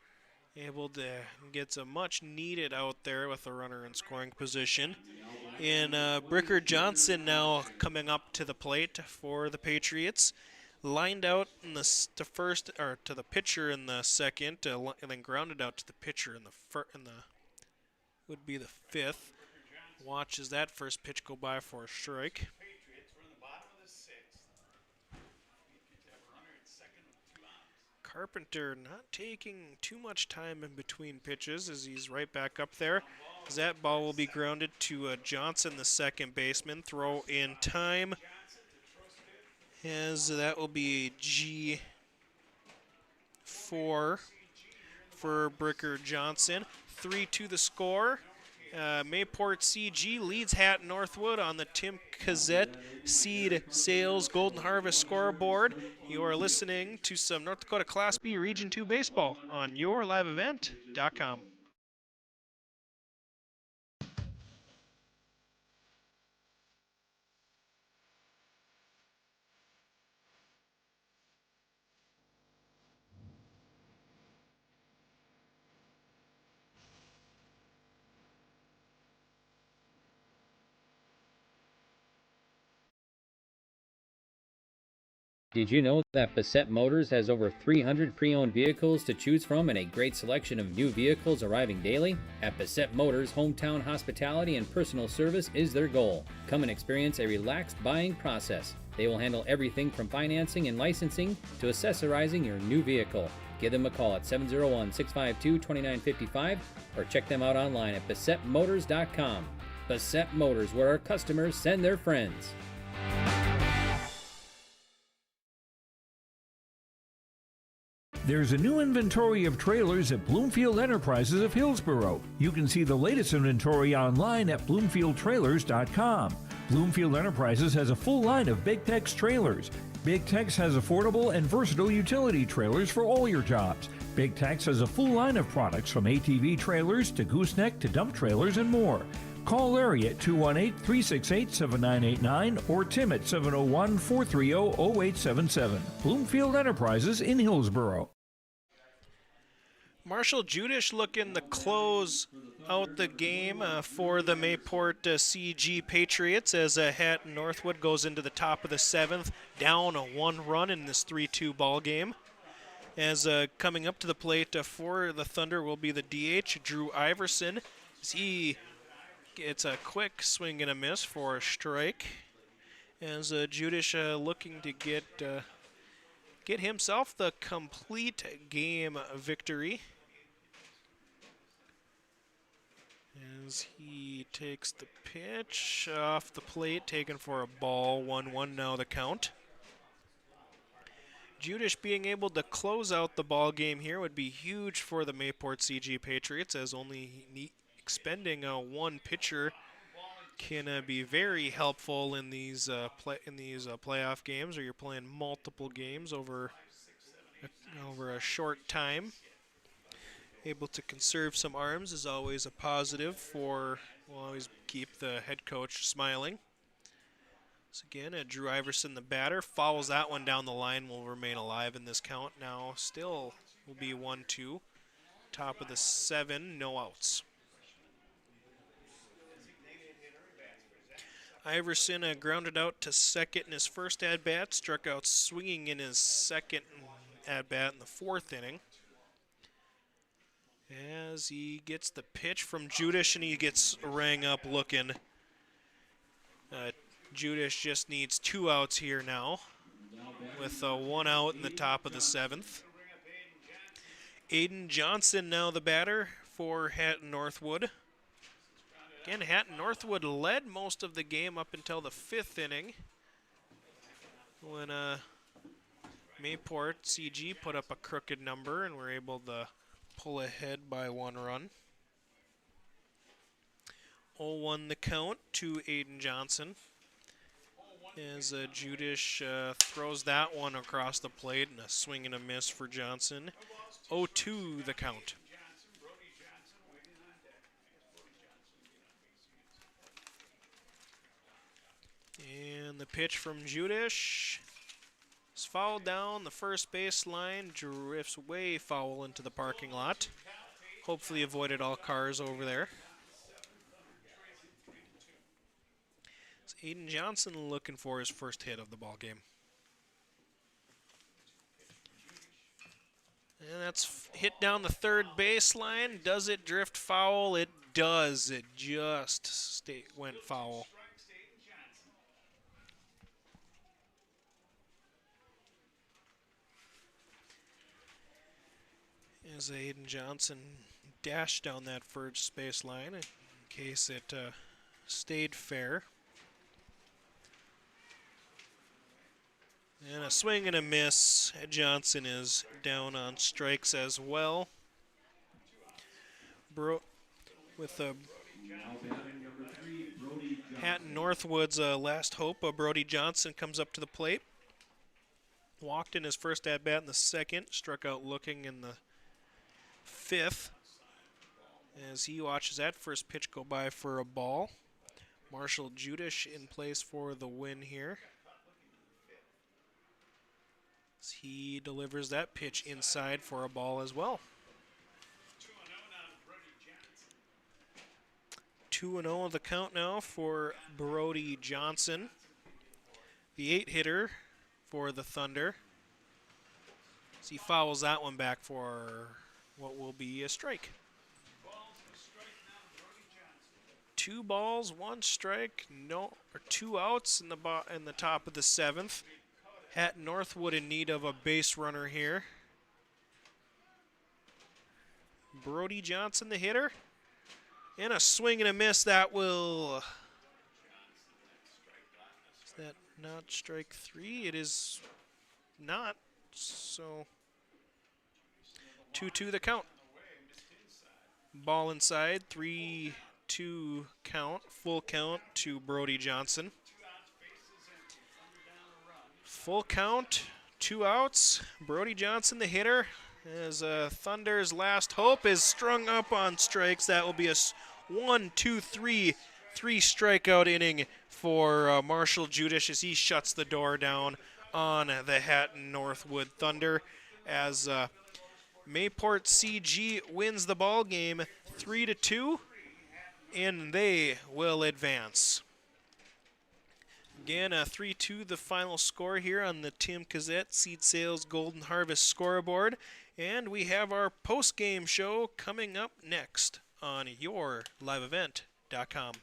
able to get a much needed out there with a runner in scoring position. And Bricker Johnson now coming up to the plate for the Patriots. Lined out in the first, or to the pitcher in the second, and then grounded out to the pitcher in the would be the 5th. Watches that first pitch go by for a strike. Carpenter not taking too much time in between pitches as he's right back up there. As that ball will be grounded to Johnson, the second baseman. Throw in time. As that will be G4 for Bricker Johnson. 3-2 the score. Mayport CG leads Hatton-Northwood on the Tim Kazette Seed Sales Golden Harvest scoreboard. You are listening to some North Dakota Class B Region 2 baseball on yourliveevent.com. Did you know that Bassett Motors has over 300 pre-owned vehicles to choose from and a great selection of new vehicles arriving daily? At Bassett Motors, hometown hospitality and personal service is their goal. Come and experience a relaxed buying process. They will handle everything from financing and licensing to accessorizing your new vehicle. Give them a call at 701-652-2955 or check them out online at BassettMotors.com. Bassett Motors, where our customers send their friends. There's a new inventory of trailers at Bloomfield Enterprises of Hillsborough. You can see the latest inventory online at BloomfieldTrailers.com. Bloomfield Enterprises has a full line of Big Tex trailers. Big Tex has affordable and versatile utility trailers for all your jobs. Big Tex has a full line of products from ATV trailers to gooseneck to dump trailers and more. Call Larry at 218-368-7989 or Tim at 701-430-0877. Bloomfield Enterprises in Hillsborough. Marshall Judish looking to close out the game for the Mayport CG Patriots as Hatton-Northwood goes into the top of the 7th, down a 1 run in this 3-2 ball game. As coming up to the plate for the Thunder will be the DH, Drew Iverson. As he gets a quick swing and a miss for a strike. As Judish looking to get himself the complete game victory. As he takes the pitch off the plate, taken for a ball, 1-1 now the count. Judish being able to close out the ball game here would be huge for the Mayport CG Patriots, as only expending one pitcher can be very helpful in these playoff games, or you're playing multiple games over a short time. Able to conserve some arms is always a positive will always keep the head coach smiling. So again, Drew Iverson, the batter, fouls that one down the line, will remain alive in this count. Now still will be 1-2. Top of the 7, no outs. Iverson grounded out to second in his first at-bat, struck out swinging in his second at-bat in the 4th inning. As he gets the pitch from Judish, and he gets rang up looking. Judish just needs 2 outs here now, with 1 out in the top of the 7th. Aiden Johnson now the batter for Hatton-Northwood. Again, Hatton-Northwood led most of the game up until the 5th inning, when Mayport CG put up a crooked number and were able to pull ahead by 1 run. 0-1 the count to Aiden Johnson, as Judish throws that one across the plate, and a swing and a miss for Johnson. 0-2 the count. And the pitch from Judish is fouled down the first base line, drifts way foul into the parking lot. Hopefully avoided all cars over there. It's Aiden Johnson looking for his first hit of the ball game. And that's hit down the third baseline. Does it drift foul? It does. It just went foul. As Aiden Johnson dashed down that first baseline in case it stayed fair. And a swing and a miss. Johnson is down on strikes as well. With Hatton-Northwood's last hope, Brody Johnson comes up to the plate. Walked in his first at-bat in the 2nd, struck out looking in the 5th. As he watches that first pitch go by for a ball. Marshall Judish in place for the win here. As he delivers that pitch inside for a ball as well. 2-0 the count now for Brody Johnson, the 8-hitter for the Thunder. As he fouls that one back for what will be a strike. 2 balls, 1 strike, 2 outs in the top of the 7th. Hatton-Northwood in need of a base runner here. Brody Johnson, the hitter, and a swing and a miss. That will. Is that not strike 3? It is not. So 2-2 the count. Ball inside, 3-2 count, full count to Brody Johnson. Full count, 2 outs. Brody Johnson, the hitter, as Thunder's last hope is strung up on strikes. That will be a 1-2-3 strikeout inning for Marshall Judish as he shuts the door down on the Hatton-Northwood Thunder, as Mayport CG wins the ball game 3-2, and they will advance. Again, 3-2 the final score here on the Tim Kazette Seed Sales Golden Harvest scoreboard. And we have our post-game show coming up next on YourLiveEvent.com.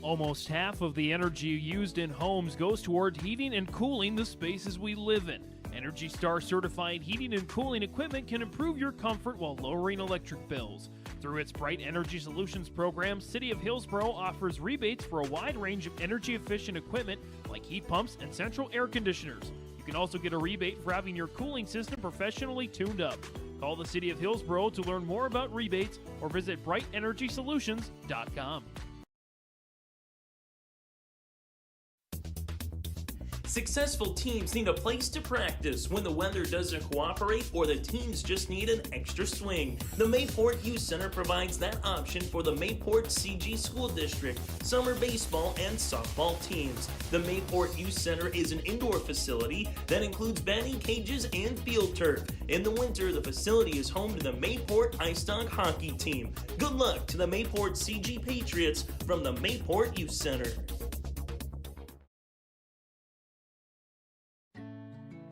Almost half of the energy used in homes goes toward heating and cooling the spaces we live in. Energy Star certified heating and cooling equipment can improve your comfort while lowering electric bills. Through its Bright Energy Solutions program, City of Hillsborough offers rebates for a wide range of energy-efficient equipment like heat pumps and central air conditioners. can also get a rebate for having your cooling system professionally tuned up. Call the City of Hillsboro to learn more about rebates or visit brightenergysolutions.com. Successful teams need a place to practice when the weather doesn't cooperate or the teams just need an extra swing. The Mayport Youth Center provides that option for the Mayport CG School District, summer baseball and softball teams. The Mayport Youth Center is an indoor facility that includes batting cages and field turf. In the winter, the facility is home to the Mayport Ice Dog hockey team. Good luck to the Mayport CG Patriots from the Mayport Youth Center.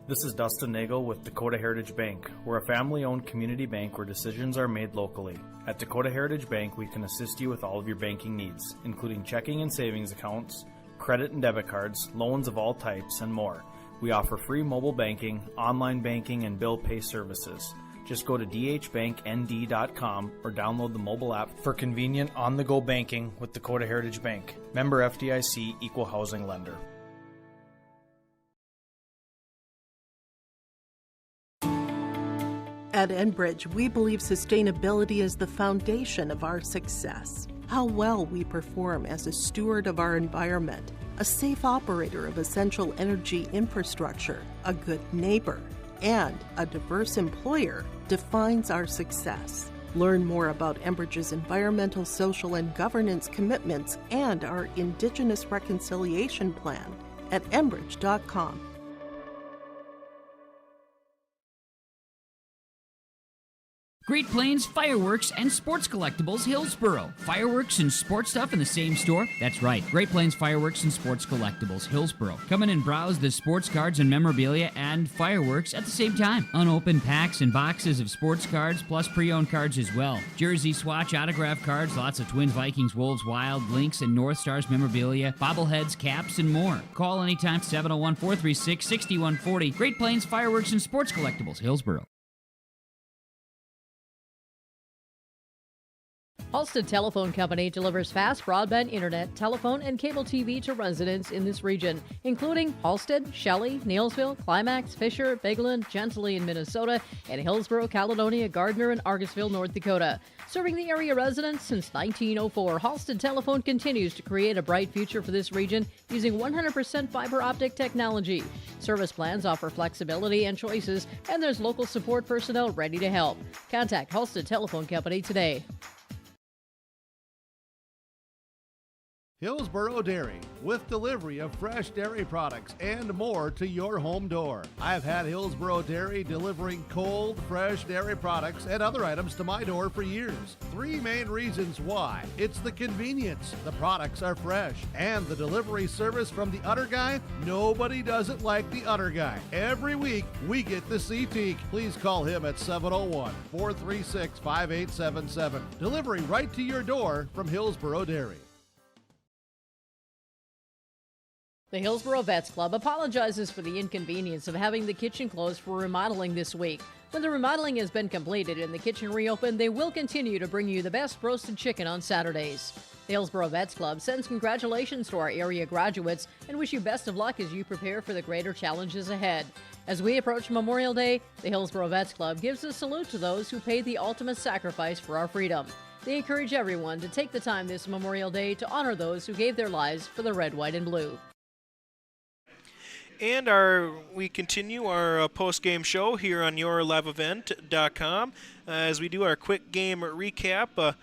This is Dustin Nagel with Dakota Heritage Bank. We're a family-owned community bank where decisions are made locally. At Dakota Heritage Bank, we can assist you with all of your banking needs, including checking and savings accounts, credit and debit cards, loans of all types, and more. We offer free mobile banking, online banking, and bill pay services. Just go to dhbanknd.com or download the mobile app for convenient on-the-go banking with Dakota Heritage Bank. Member FDIC, Equal Housing Lender. At Enbridge, we believe sustainability is the foundation of our success. How well we perform as a steward of our environment, a safe operator of essential energy infrastructure, a good neighbor, and a diverse employer defines our success. Learn more about Enbridge's environmental, social, and governance commitments and our Indigenous Reconciliation Plan at enbridge.com. Great Plains Fireworks and Sports Collectibles, Hillsboro. Fireworks and sports stuff in the same store? That's right. Great Plains Fireworks and Sports Collectibles, Hillsboro. Come in and browse the sports cards and memorabilia and fireworks at the same time. Unopened packs and boxes of sports cards, plus pre-owned cards as well. Jersey, Swatch, autograph cards, lots of Twins, Vikings, Wolves, Wild, Lynx, and North Stars memorabilia, bobbleheads, caps, and more. Call anytime, 701-436-6140. Great Plains Fireworks and Sports Collectibles, Hillsboro. Halstead Telephone Company delivers fast broadband internet, telephone, and cable TV to residents in this region, including Halstead, Shelley, Neilsville, Climax, Fisher, Bigland, Gentilly in Minnesota, and Hillsborough, Caledonia, Gardner, and Argosville, North Dakota. Serving the area residents since 1904, Halstead Telephone continues to create a bright future for this region using 100% fiber optic technology. Service plans offer flexibility and choices, and there's local support personnel ready to help. Contact Halstead Telephone Company today. Hillsboro Dairy, with delivery of fresh dairy products and more to your home door. I've had Hillsboro Dairy delivering cold, fresh dairy products and other items to my door for years. Three main reasons why. It's the convenience, the products are fresh, and the delivery service from the Udder Guy. Nobody does it like the Udder Guy. Every week, we get to see Teak. Please call him at 701-436-5877. Delivery right to your door from Hillsboro Dairy. The Hillsboro Vets Club apologizes for the inconvenience of having the kitchen closed for remodeling this week. When the remodeling has been completed and the kitchen reopened, they will continue to bring you the best roasted chicken on Saturdays. The Hillsboro Vets Club sends congratulations to our area graduates and wish you best of luck as you prepare for the greater challenges ahead. As we approach Memorial Day, the Hillsboro Vets Club gives a salute to those who paid the ultimate sacrifice for our freedom. They encourage everyone to take the time this Memorial Day to honor those who gave their lives for the red, white, and blue. And we continue our post-game show here on YourLiveEvent.com as we do our quick game recap.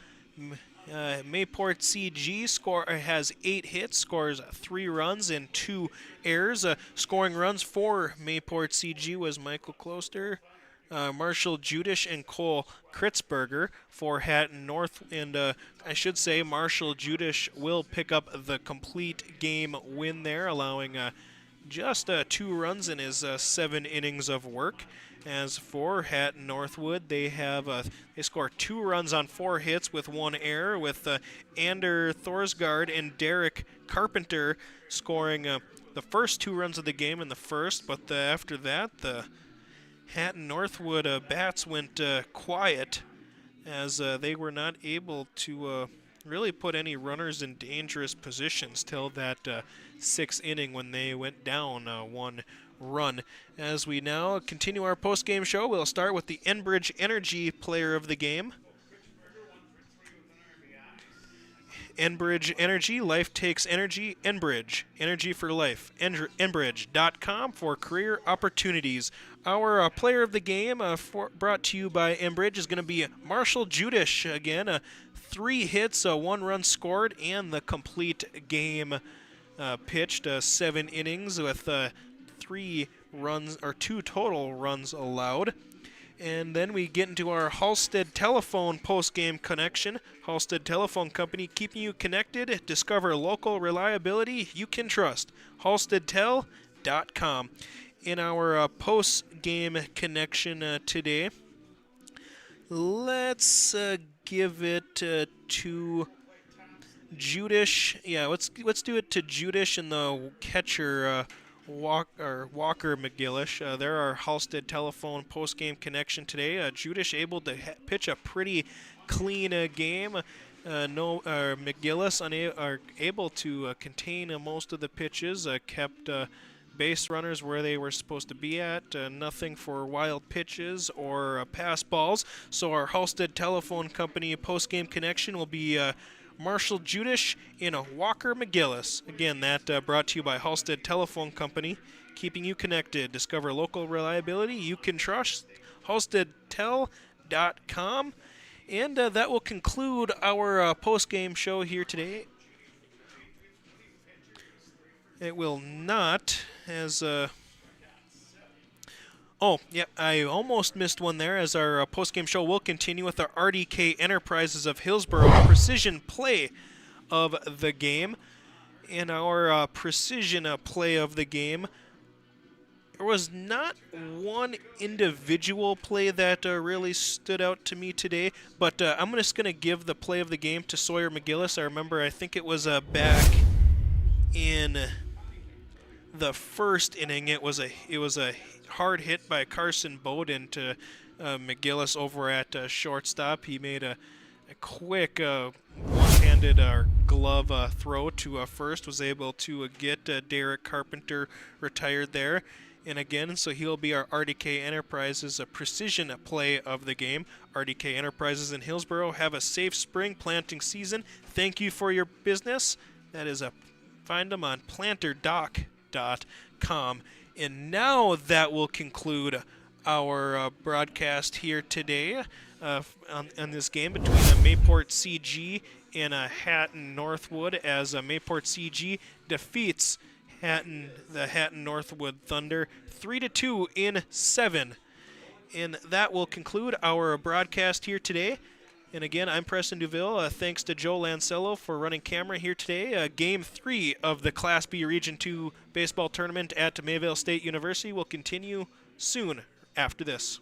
Mayport CG has 8 hits, scores 3 runs and 2 errors. Scoring runs for Mayport CG was Michael Kloster, Marshall Judish, and Cole Kritzberger. For Hatton-Northwood, and I should say Marshall Judish will pick up the complete game win there, allowing just 2 runs in his 7 innings of work. As for Hatton-Northwood, they score 2 runs on 4 hits with 1 error, with Ander Thorsgaard and Derek Carpenter scoring the first 2 runs of the game in the first. But after that, the Hatton-Northwood bats went quiet, as they were not able to really put any runners in dangerous positions till that 6th inning when they went down 1 run. As we now continue our post-game show, we'll start with the Enbridge Energy player of the game. Enbridge Energy, life takes energy. Enbridge, energy for life. Enbridge.com for career opportunities. Our player of the game, brought to you by Enbridge, is going to be Marshall Judish. Again, 3 hits, 1 run scored, and the complete game pitched. 7 innings with 3 runs, or 2 total runs allowed. And then we get into our Halstead Telephone post-game connection. Halstead Telephone Company, keeping you connected. Discover local reliability you can trust. HalsteadTel.com. In our post-game connection today, let's give it to Judish. Yeah, let's do it to Judish and the catcher, Walker McGillish. They're our Halstead Telephone post-game connection today. Judish able to pitch a pretty clean game. McGillis are able to contain most of the pitches. Kept base runners where they were supposed to be at. Nothing for wild pitches or pass balls. So our Halstead Telephone Company post-game connection will be Marshall Judish and Walker McGillis. Again, that brought to you by Halstead Telephone Company, keeping you connected. Discover local reliability you can trust. HalsteadTel.com. And that will conclude our post-game show here today. It will not, as... Oh, yeah, I almost missed one there, as our post-game show will continue with our RDK Enterprises of Hillsborough precision play of the game. In our precision play of the game, there was not one individual play that really stood out to me today, but I'm just going to give the play of the game to Sawyer McGillis. I think it was back in the first inning. It was a hard hit by Carson Bowden to McGillis over at shortstop. He made a quick one-handed glove throw to first, was able to get Derek Carpenter retired there. And again, so he'll be our RDK Enterprises precision play of the game. RDK Enterprises in Hillsborough, have a safe spring planting season. Thank you for your business. That is find them on planterdoc.com. And now that will conclude our broadcast here today on this game between Mayport CG and Hatton-Northwood, as Mayport CG defeats the Hatton-Northwood Thunder 3-2 in 7. And that will conclude our broadcast here today. And again, I'm Preston Duville. Thanks to Joe Lancello for running camera here today. Game 3 of the Class B Region 2 baseball tournament at Mayville State University will continue soon after this.